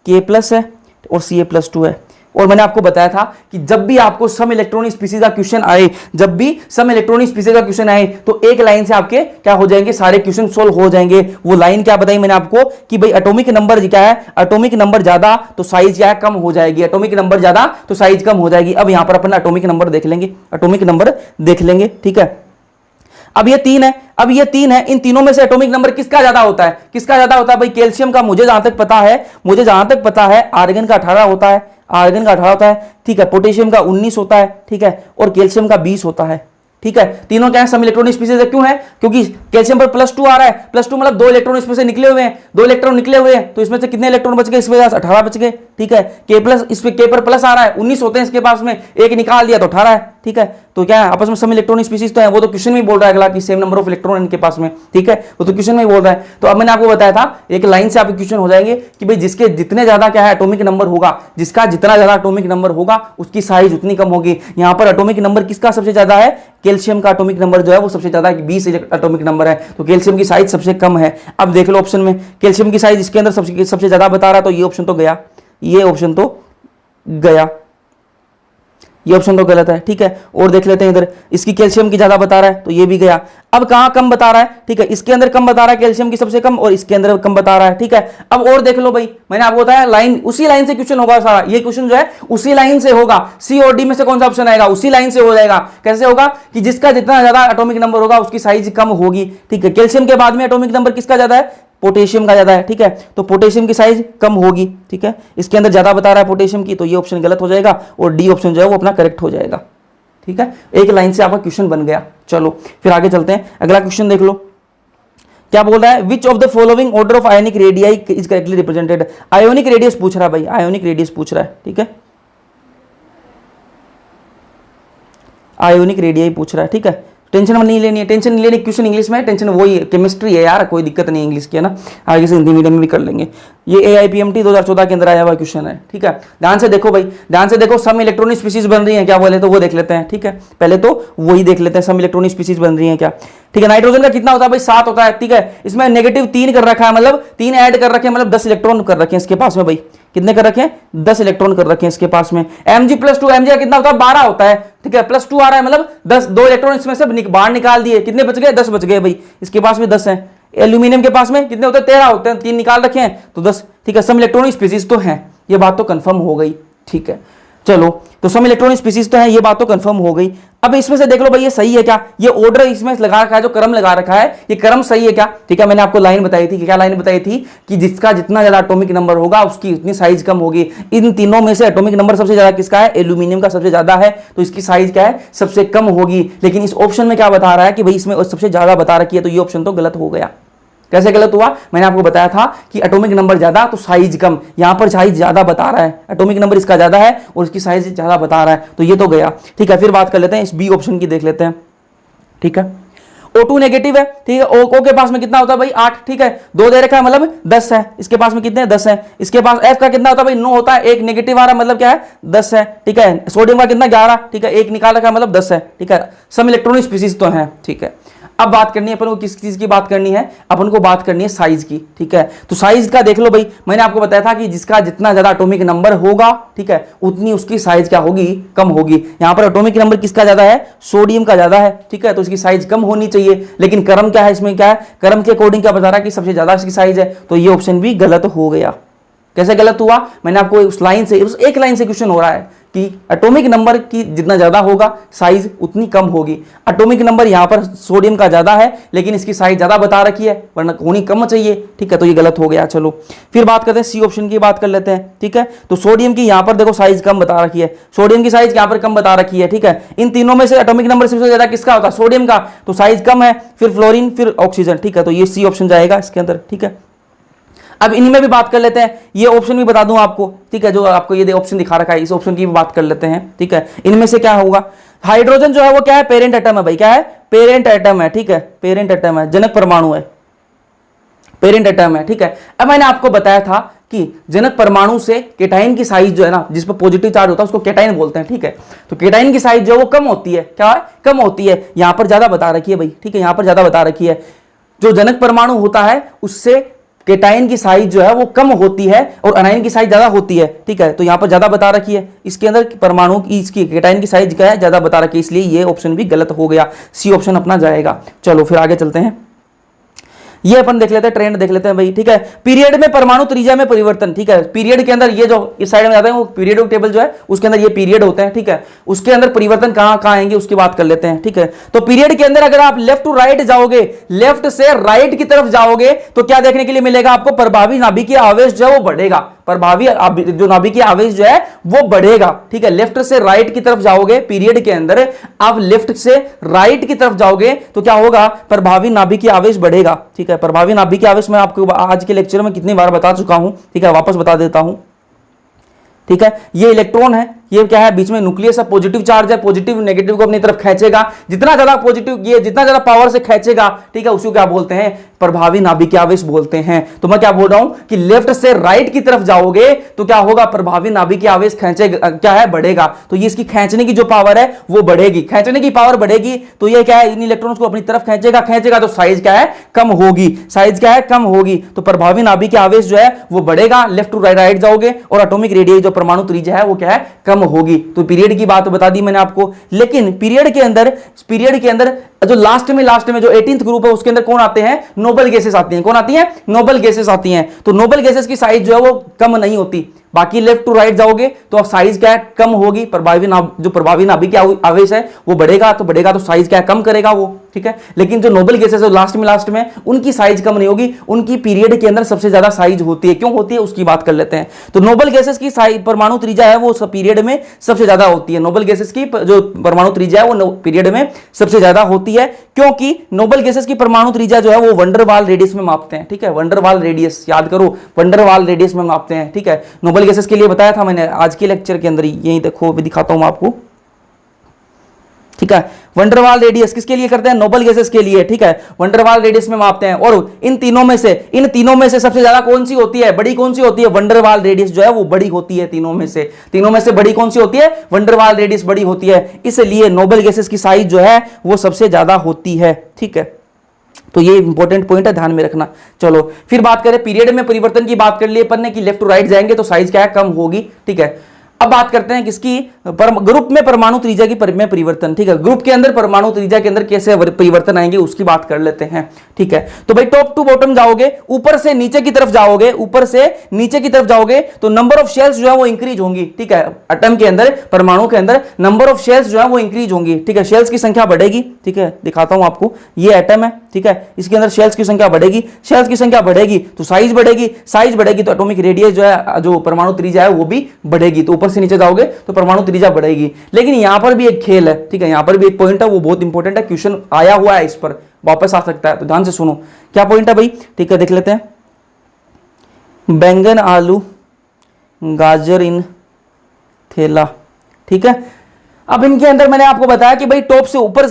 के प्लस है और सी ए प्लस टू है। और मैंने आपको बताया था कि जब भी आपको सम इलेक्ट्रॉनिक स्पीसीज का क्वेश्चन आए, तो एक लाइन से आपके क्या हो जाएंगे, सारे क्वेश्चन सोल्व हो जाएंगे। वो लाइन क्या बताई मैंने आपको कि भाई एटॉमिक नंबर क्या है, एटॉमिक नंबर ज्यादा तो साइज क्या है, कम हो जाएगी। एटॉमिक नंबर ज्यादा तो साइज कम हो जाएगी। अब यहां पर अपन एटॉमिक नंबर देख लेंगे। ठीक है, अब ये तीन है, इन तीनों में से एटॉमिक नंबर किसका ज्यादा होता है, भाई कैल्शियम का। मुझे जहां तक पता है आर्गन का 18 होता है। ठीक है, पोटेशियम का 19 होता है। ठीक है, और कैल्शियम का 20 होता है। ठीक है, तीनों क्या है, सम इलेक्ट्रॉनिक स्पीसीज है। क्यों है, क्योंकि कैल्शियम पर +2 आ रहा है। +2 मतलब 2 इलेक्ट्रॉन इसमें से निकले हुए हैं, तो इसमें से कितने इलेक्ट्रॉन बच गए, इसमें 18 बच गए। ठीक है, के प्लस, इस पे के पर प्लस आ रहा है, 19 होते हैं इसके पास में, एक निकाल दिया तो 18 है। ठीक है, तो क्या है, आपस में सम इलेक्ट्रॉनिक स्पीसीज तो है। वो तो क्वेश्चन में बोल रहा है अगला कि सेम नंबर ऑफ इलेक्ट्रॉन इनके पास में। ठीक है, वो तो क्वेश्चन में बोल रहा है। तो अब मैंने आपको बताया था, एक लाइन से आपके क्वेश्चन हो जाएंगे कि भाई जिसके जितने ज्यादा क्या है एटॉमिक नंबर होगा, जिसका जितना ज्यादा एटॉमिक नंबर होगा उसकी साइज उतनी कम होगी। यहां पर एटॉमिक नंबर किसका सबसे ज्यादा है, कैल्शियम का एटॉमिक नंबर जो है वो सबसे ज्यादा 20 एटॉमिक नंबर है, तो कैल्शियम की साइज सबसे कम है। अब देख लो ऑप्शन में कैल्शियम की साइज इसके अंदर सबसे ज्यादा बता रहा है, तो ये ऑप्शन तो गया, ये ऑप्शन तो गलत है। ठीक है, और देख लेते हैं इधर, इसकी कैल्शियम की ज्यादा बता रहा है, तो ये भी गया। अब कहां कम बता रहा है, ठीक है, इसके अंदर कम बता रहा है कैल्शियम की सबसे कम, और इसके अंदर कम बता रहा है। ठीक है, अब और देख लो भाई, मैंने आपको बताया लाइन, उसी लाइन से क्वेश्चन होगा सारा। ये क्वेश्चन जो है उसी लाइन से होगा। सी और डी में से कौन सा ऑप्शन आएगा, उसी लाइन से हो जाएगा। कैसे होगा कि जिसका जितना ज्यादा एटॉमिक नंबर होगा उसकी साइज कम होगी। ठीक है, कैल्शियम के बाद में एटॉमिक नंबर किसका ज्यादा है, पोटेशियम का ज्यादा है। ठीक है, तो पोटेशियम की साइज कम होगी। ठीक है, इसके अंदर ज्यादा बता रहा है पोटेशियम की, तो ये ऑप्शन गलत हो जाएगा और डी ऑप्शन जो है वो अपना करेक्ट हो जाएगा। ठीक है, एक लाइन से आपका क्वेश्चन बन गया। चलो फिर आगे चलते हैं, अगला क्वेश्चन देख लो क्या बोल रहा है, which of the following order of ionic radii is correctly represented. Ionic radius पूछ रहा है भाई, आयोनिक रेडियस पूछ रहा है। ठीक है, आयोनिक रेडियाई पूछ रहा है। ठीक है, टेंशन नहीं लेनी है, क्वेश्चन इंग्लिश में है, टेंशन वही है, केमिस्ट्री है यार, कोई दिक्कत नहीं इंग्लिश की, है ना। आगे से हिंदी मीडियम में भी कर लेंगे। ये AIPMT 2014 के अंदर आया हुआ क्वेश्चन है। ठीक है, ध्यान से देखो भाई, सम इलेक्ट्रॉनिक स्पीसीज बन रही है क्या, बोले तो वो देख लेते हैं। ठीक है, पहले तो वही देख लेते हैं, सम इलेक्ट्रॉनिक स्पीसीज बन रही है क्या। ठीक है, नाइट्रोजन का कितना होता है भाई, 7 होता है। ठीक है, इसमें -3 कर रखा है, मतलब 3 ऐड कर रखे हैं, मतलब 10 इलेक्ट्रॉन कर रखे हैं इसके पास में भाई। कितने कर रखे हैं, 10 इलेक्ट्रॉन कर रखे हैं इसके पास में। Mg+2, Mg का कितना होता है, 12 होता है। ठीक है, +2 आ रहा है, मतलब 10, 2 इलेक्ट्रॉन इसमें से बाहर निकाल दिए, कितने बच गए, 10 बच गए भाई, इसके पास में 10 है। एल्यूमिनियम के पास में कितने होते हैं, 13 होते हैं, 3 निकाल रखे हैं तो 10। ठीक है, सम इलेक्ट्रॉनिक स्पीसीज तो हैं, ये बात तो कंफर्म हो गई। ठीक है, चलो, तो सम इलेक्ट्रॉनिक स्पीसीज तो है, ये बात तो कंफर्म हो गई। अब इसमें से देख लो भाई ये सही है क्या, ये ऑर्डर इसमें लगा रखा है, जो क्रम लगा रखा है ये क्रम सही है क्या, ठीक है। मैंने आपको लाइन बताई थी कि क्या लाइन बताई थी कि जिसका जितना ज्यादा एटॉमिक नंबर होगा उसकी उतनी साइज कम होगी। इन तीनों में से एटॉमिक नंबर सबसे ज्यादा किसका है, एल्यूमिनियम का सबसे ज्यादा है, तो इसकी साइज क्या है, सबसे कम होगी। लेकिन इस ऑप्शन में क्या बता रहा है कि भाई इसमें सबसे ज्यादा बता रखी है, तो ये ऑप्शन तो गलत हो गया। कैसे गलत हुआ, मैंने आपको बताया था कि एटॉमिक नंबर ज्यादा तो साइज कम, यहां पर साइज ज्यादा बता रहा है, एटॉमिक नंबर इसका ज्यादा है और इसकी साइज ज्यादा बता रहा है, तो ये तो गया। ठीक है, फिर बात कर लेते हैं इस बी ऑप्शन की, देख लेते हैं। ठीक है, O2 नेगेटिव है, ठीक है। O के पास में कितना होता है भाई 8, ठीक है, 2 दे रखा है मतलब 10 है, इसके पास में कितने 10 है। इसके पास F का कितना होता है भाई 9 होता है, एक नेगेटिव आ रहा मतलब क्या है 10 है, ठीक है। सोडियम का कितना 11, ठीक है, एक निकाल रखा है मतलब 10 है, ठीक है। सम इलेक्ट्रॉनिक स्पीसीज तो है, ठीक है। अब बात करनी है अपन को, किस चीज की बात करनी है, अपन को बात करनी है साइज की, ठीक है। तो साइज का देख लो भाई, मैंने आपको बताया था कि जिसका जितना ज्यादा एटॉमिक नंबर होगा, ठीक है, उतनी उसकी साइज क्या होगी, कम होगी। यहां पर एटॉमिक नंबर किसका ज्यादा है, सोडियम का ज्यादा है, ठीक है, तो इसकी साइज कम होनी चाहिए। लेकिन क्रम क्या है, इसमें क्या है, क्रम के अकॉर्डिंग क्या बता रहा है कि सबसे ज्यादा इसकी साइज है, तो ये ऑप्शन भी गलत हो गया। कैसे गलत हुआ, मैंने आपको उस लाइन से, उस एक लाइन से क्वेश्चन हो रहा है कि एटॉमिक नंबर की जितना ज्यादा होगा साइज उतनी कम होगी। एटॉमिक नंबर यहां पर सोडियम का ज्यादा है लेकिन इसकी साइज ज्यादा बता रखी है, वरना होनी कम चाहिए, ठीक है, तो ये गलत हो गया। चलो फिर बात करते हैं सी ऑप्शन की, बात कर लेते हैं, ठीक है। तो सोडियम की यहां पर देखो साइज कम बता रखी है, सोडियम की साइज यहां पर कम बता रखी है, ठीक है। इन तीनों में से एटॉमिक नंबर सबसे ज्यादा किसका होता है, सोडियम का, तो साइज कम है। फिर फ्लोरीन, फिर ऑक्सीजन, ठीक है, तो ये सी ऑप्शन जाएगा इसके अंदर, ठीक है। अब इनमें भी बात कर लेते हैं, ये ऑप्शन भी बता दूं आपको, ठीक है, जो आपको ये ऑप्शन दिखा रखा है, इस ऑप्शन की भी बात कर लेते हैं, ठीक है। इनमें से क्या होगा, हाइड्रोजन जो है वो क्या है, पेरेंट एटम है भाई, क्या है, पेरेंट एटम है, ठीक है, पेरेंट एटम है, जनक परमाणु है, पेरेंट एटम है, ठीक है। अब मैंने आपको बताया था कि जनक परमाणु से केटाइन की साइज जो है ना, जिस पर पॉजिटिव चार्ज होता है उसको केटाइन बोलते हैं, ठीक है। तो केटाइन की साइज जो है वो कम होती है, क्या है, कम होती है। यहां पर ज्यादा बता रखी है भाई, ठीक है, यहां पर ज्यादा बता रखी है। जो जनक परमाणु होता है उससे केटाइन की साइज जो है वो कम होती है और अनाइन की साइज ज्यादा होती है, ठीक है, तो यहां पर ज्यादा बता रखी है। इसके अंदर परमाणु की, इसकी केटाइन की साइज क्या है, ज्यादा बता रखी है, इसलिए ये ऑप्शन भी गलत हो गया, सी ऑप्शन अपना जाएगा। चलो फिर आगे चलते हैं, ये अपन देख लेते हैं, ट्रेंड देख लेते हैं भाई, ठीक है। पीरियड में परमाणु त्रिज्या में परिवर्तन, ठीक है, पीरियड के अंदर ये जो इस साइड में आते हैं वो पीरियड टेबल जो है उसके अंदर ये पीरियड होते हैं, ठीक है। उसके अंदर परिवर्तन कहां कहां आएंगे उसकी बात कर लेते हैं, ठीक है। तो पीरियड के अंदर अगर आप लेफ्ट टू राइट जाओगे, लेफ्ट से राइट की तरफ जाओगे तो क्या देखने के लिए मिलेगा आपको, प्रभावी नाभिकीय आवेश जो है वो बढ़ेगा, प्रभावी जो नाभिकीय आवेश जो है वो बढ़ेगा, ठीक है। लेफ्ट से राइट की तरफ जाओगे पीरियड के अंदर, आप लेफ्ट से राइट की तरफ जाओगे तो क्या होगा, प्रभावी नाभिकीय आवेश बढ़ेगा, ठीक है। प्रभावी नाभिकीय आवेश मैं आपको आज के लेक्चर में कितनी बार बता चुका हूं, ठीक है, वापस बता देता हूं, ठीक है। ये इलेक्ट्रॉन है, ये क्या है, बीच में न्यूक्लियस है, पॉजिटिव चार्ज है, पॉजिटिव नेगेटिव को अपनी तरफ खींचेगा, जितना ज्यादा पॉजिटिव ये जितना ज्यादा पावर से खींचेगा, ठीक है, उसको क्या बोलते हैं, प्रभावी नाभिकीय आवेश बोलते हैं। तो मैं क्या बोल रहा हूं कि लेफ्ट से राइट की तरफ जाओगे तो क्या होगा, प्रभावी नाभिकीय आवेश खींचेगा, क्या है, बढ़ेगा। तो ये इसकी खींचने की जो पावर है वो बढ़ेगी, खींचने की पावर बढ़ेगी तो ये क्या है, इन इलेक्ट्रॉन्स को अपनी तरफ खींचेगा, खींचेगा तो साइज क्या है, कम होगी, साइज क्या है, कम होगी। तो प्रभावी नाभिकीय आवेश जो है वो बढ़ेगा, लेफ्ट टू राइट जाओगे, और एटॉमिक रेडियस जो परमाणु त्रिज्या है वो क्या है, कम होगी। तो पीरियड की बात बता दी मैंने आपको। लेकिन पीरियड के अंदर जो लास्ट में जो 18th ग्रुप है उसके अंदर कौन आते हैं, नोबल गैसेस आती हैं, कौन आती हैं, नोबल गैसेस आती हैं। तो नोबल गैसेस की साइज जो है वो कम नहीं होती, बाकी लेफ्ट टू राइट जाओगे तो साइज क्या है, कम होगी। जो प्रभावी नाभिकीय आवेश है वो बढ़ेगा तो साइज क्या है, कम करेगा वो, ठीक है। लेकिन जो नोबल गैसेस है लास्ट में उनकी साइज कम नहीं होगी, उनकी पीरियड के अंदर सबसे ज्यादा साइज होती है। क्यों होती है उसकी बात कर लेते हैं। तो नोबल गैसेस की साइज, परमाणु त्रिज्या है वो पीरियड में सबसे ज्यादा होती है। नोबल गैसेस की जो परमाणु त्रिज्या है वो पीरियड में सबसे ज्यादा होती है, क्योंकि नोबल गैसेस की परमाणु त्रिज्या जो है वो वंडरवाल रेडियस में मापते हैं, ठीक है। वंडरवाल रेडियस याद करो, वंडरवाल रेडियस में मापते हैं, ठीक है। नोबल गैसेस के लिए बताया था मैंने आज के लेक्चर के अंदर, यही देखो अभी दिखाता हूं आपको, ठीक है। वंडरवाल रेडियस किसके लिए करते हैं, नोबल गैसेस के लिए, ठीक है। वंडरवाल रेडियस में मापते हैं। और इन तीनों में से सबसे ज्यादा कौन सी होती है, बड़ी कौन सी होती है, वंडरवाल रेडियस जो है वो बड़ी होती है। तीनों में से बड़ी कौन सी होती है, वंडरवाल रेडियस बड़ी होती है, इसलिए नोबल गैसेस की साइज जो है वो सबसे ज्यादा होती है, ठीक है। तो ये इंपॉर्टेंट पॉइंट है, ध्यान में रखना। चलो फिर बात करें पीरियड में परिवर्तन की, बात कर लिए अपन ने कि लेफ्ट टू राइट जाएंगे तो साइज क्या है, कम होगी, ठीक है। अब बात करते हैं किसकी, ग्रुप में परमाणु त्रिज्या की में परिवर्तन। ठीक है, ग्रुप के अंदर परमाणु त्रिज्या के अंदर कैसे परिवर्तन आएंगे उसकी बात कर लेते हैं। ठीक है, तो भाई टॉप टू बॉटम जाओगे, ऊपर से नीचे की तरफ जाओगे, ऊपर से नीचे की तरफ जाओगे तो नंबर ऑफ शेल्स जो है वो इंक्रीज होंगी। ठीक है, एटम के अंदर, परमाणु के अंदर नंबर ऑफ शेल्स जो है वो इंक्रीज होंगी। ठीक है, शेल्स की संख्या बढ़ेगी। ठीक है, दिखाता हूं आपको, ये एटम है। ठीक है, इसके अंदर शेल्स की संख्या बढ़ेगी, शेल्स की संख्या बढ़ेगी तो साइज बढ़ेगी, साइज बढ़ेगी तो एटॉमिक रेडियस जो है, जो परमाणु त्रिज्या है वो भी बढ़ेगी। तो ऊपर से नीचे जाओगे तो परमाणु त्रिज्या बढ़ेगी। लेकिन यहां पर भी एक खेल है। ठीक है, यहां पर भी एक पॉइंट है, वो बहुत इंपॉर्टेंट है, क्वेश्चन आया हुआ है, इस पर वापस आ सकता है, तो ध्यान से सुनो क्या पॉइंट है भाई। ठीक है, देख लेते हैं। बैंगन, आलू, गाजर इन थैला। ठीक है, अब इनके अंदर मैंने आपको बताया कि भाई टॉप से ऊपर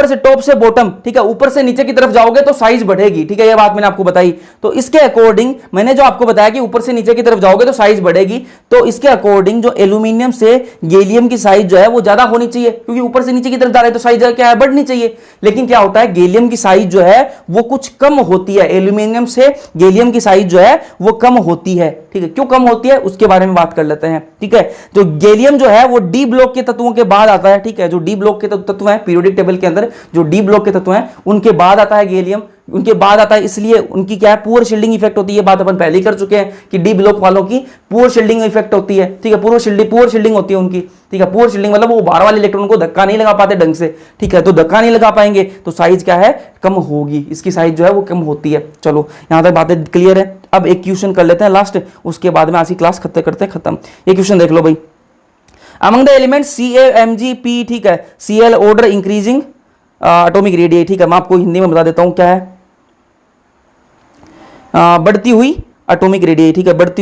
से टॉप से बॉटम, ठीक है, ऊपर से नीचे की तरफ जाओगे तो साइज बढ़ेगी। ठीक है, ये बात मैंने आपको बताई। तो इसके अकॉर्डिंग मैंने जो आपको बताया कि ऊपर से नीचे की तरफ जाओगे तो साइज बढ़ेगी, तो इसके अकॉर्डिंग जो एल्यूमिनियम से गैलियम की साइज जो है वो ज्यादा होनी चाहिए, क्योंकि ऊपर से नीचे की तरफ जा रहे हैं तो साइज क्या है, बढ़नी चाहिए। लेकिन क्या होता है, गैलियम की साइज जो है वो कुछ कम होती है, एल्यूमिनियम से गैलियम की साइज जो है वो कम होती है। ठीक है, क्यों कम होती है उसके बारे में बात कर लेते हैं। ठीक है, तो गैलियम जो है वो डी ब्लॉक के तत्वों के बाद आता है। ठीक है, जो डी ब्लॉक के तत्व हैं पीरियोडिक टेबल के अंदर, जो डी ब्लॉक के तत्व हैं उनके बाद आता है गैलियम, उनके बाद आता है, इसलिए उनकी क्या है, पुअर शील्डिंग इफेक्ट होती है। बात अपन पहले ही कर चुके हैं कि डी ब्लॉक वालों की पुअर शील्डिंग इफेक्ट होती है। ठीक है, पुअर शील्डिंग होती है उनकी। ठीक है, पुअर शील्डिंग मतलब वो बाहर वाले इलेक्ट्रॉन को धक्का नहीं लगा पाते ढंग से। ठीक है, तो धक्का नहीं लगा पाएंगे तो साइज क्या है, कम होगी, इसकी साइज जो है वो कम होती है। चलो यहां तक बातें क्लियर है। अब एक क्वेश्चन कर लेते हैं लास्ट, उसके बाद में आज की क्लास खत्म। ये क्वेश्चन देख लो भाई। अमंग द एलिमेंट्स CaMgP, ठीक है, Cl order increasing atomic radius. ठीक है, मैं आपको हिंदी में बता देता हूं क्या है, बढ़ती हुई एटॉमिक रेडियस। ठीक है, बढ़ती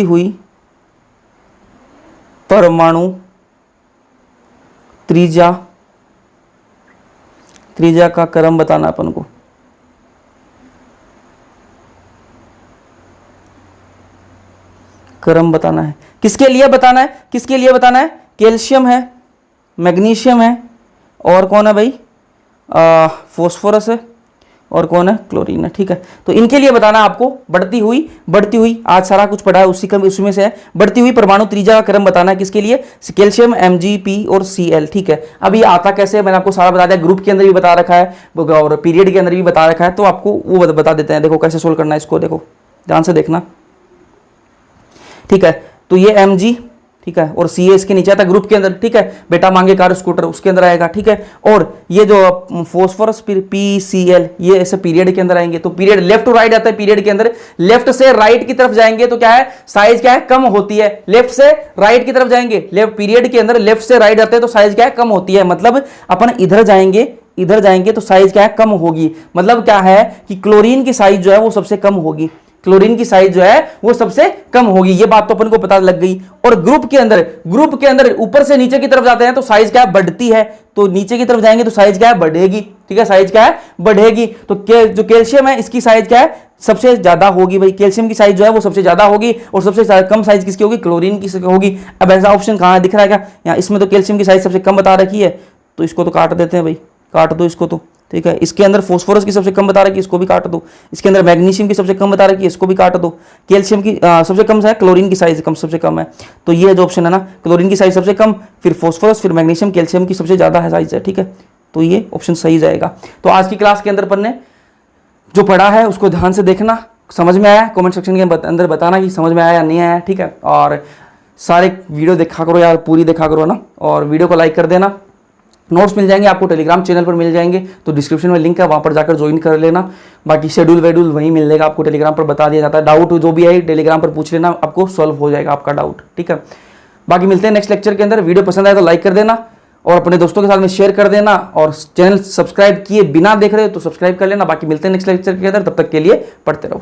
हुई परमाणु त्रिज्या का क्रम बताना अपन को। क्रम बताना है, किसके लिए बताना है, कैल्शियम है, मैग्नीशियम है, और कौन है भाई, फॉस्फोरस है, और कौन है, क्लोरीन है। ठीक है, तो इनके लिए बताना है आपको। बढ़ती हुई आज सारा कुछ पढ़ा है उसमें से है, बढ़ती हुई परमाणु त्रिज्या का क्रम बताना है, किसके लिए, कैल्शियम, Mg, P और Cl। ठीक है, अब ये आता कैसे है मैंने आपको सारा बता दिया, ग्रुप के अंदर भी बता रखा है और पीरियड के अंदर भी बता रखा है, तो आपको वो बता देते हैं। देखो कैसे सोल्व करना है इसको, देखो ध्यान से देखना। ठीक है, तो ये Mg, ठीक है, और Ca इसके नीचे आता ग्रुप के अंदर। ठीक है, बेटा मांगे कार स्कूटर उसके अंदर आएगा। ठीक है, और ये जो फॉस्फोरस PCl ये ऐसे पीरियड के अंदर आएंगे, तो पीरियड लेफ्ट टू राइट आता है। पीरियड के अंदर लेफ्ट से राइट की तरफ जाएंगे तो क्या है, साइज क्या है, कम होती है। लेफ्ट से राइट की तरफ जाएंगे, पीरियड के अंदर लेफ्ट से राइट जाते हैं तो साइज क्या है, कम होती है। मतलब अपन इधर जाएंगे तो साइज क्या है, कम होगी। मतलब क्या है कि क्लोरीन की साइज जो है वो सबसे कम होगी, क्लोरीन की साइज जो है वो सबसे कम होगी। ये बात तो अपन को पता लग गई। और ग्रुप के अंदर ऊपर से नीचे की तरफ जाते हैं तो साइज क्या है, बढ़ती है। तो नीचे की तरफ जाएंगे तो साइज क्या है, बढ़ेगी। ठीक है, साइज क्या है, बढ़ेगी। तो जो कैल्शियम है इसकी साइज क्या है, सबसे ज्यादा होगी भाई। कैल्शियम की साइज जो है वो सबसे ज्यादा होगी, और सबसे कम साइज किसकी होगी, क्लोरीन की होगी। अब ऐसा ऑप्शन कहां दिख रहा है क्या, यहाँ इसमें तो कैल्शियम की साइज सबसे कम बता रखी है, तो इसको तो काट देते हैं भाई, काट दो इसको तो। ठीक है, इसके अंदर फॉस्फोरस की सबसे कम बता रखी है, इसको भी काट दो। इसके अंदर मैग्नीशियम की सबसे कम बता रखी है, इसको भी काट दो। कैल्शियम की सबसे कम है, क्लोरीन की साइज सबसे कम है। तो ये जो ऑप्शन है ना, क्लोरीन की साइज सबसे कम, फिर फॉस्फोरस, फिर मैग्नीशियम, कैल्शियम की सबसे ज्यादा है साइज है। ठीक है, तो ये ऑप्शन सही जाएगा। तो आज की क्लास के अंदर अपन ने जो पढ़ा है उसको ध्यान से देखना, समझ में आया कमेंट सेक्शन के अंदर बताना कि समझ में आया या नहीं आया। ठीक है, और सारे वीडियो देखा करो यार, पूरी देखा करो ना, और वीडियो को लाइक कर देना। नोट्स मिल जाएंगे आपको, टेलीग्राम चैनल पर मिल जाएंगे, तो डिस्क्रिप्शन में लिंक है, वहां पर जाकर ज्वाइन कर लेना। बाकी शेड्यूल वेड्यूल वहीं मिल जाएगा आपको, टेलीग्राम पर बता दिया जाता है। डाउट जो भी है टेलीग्राम पर पूछ लेना, आपको सॉल्व हो जाएगा आपका डाउट। ठीक है, बाकी मिलते हैं नेक्स्ट लेक्चर के अंदर। वीडियो पसंद आए तो लाइक कर देना और अपने दोस्तों के साथ में शेयर कर देना, और चैनल सब्सक्राइब किए बिना देख रहे हो तो सब्सक्राइब कर लेना। बाकी मिलते हैं नेक्स्ट लेक्चर के अंदर, तब तक के लिए पढ़ते रहो।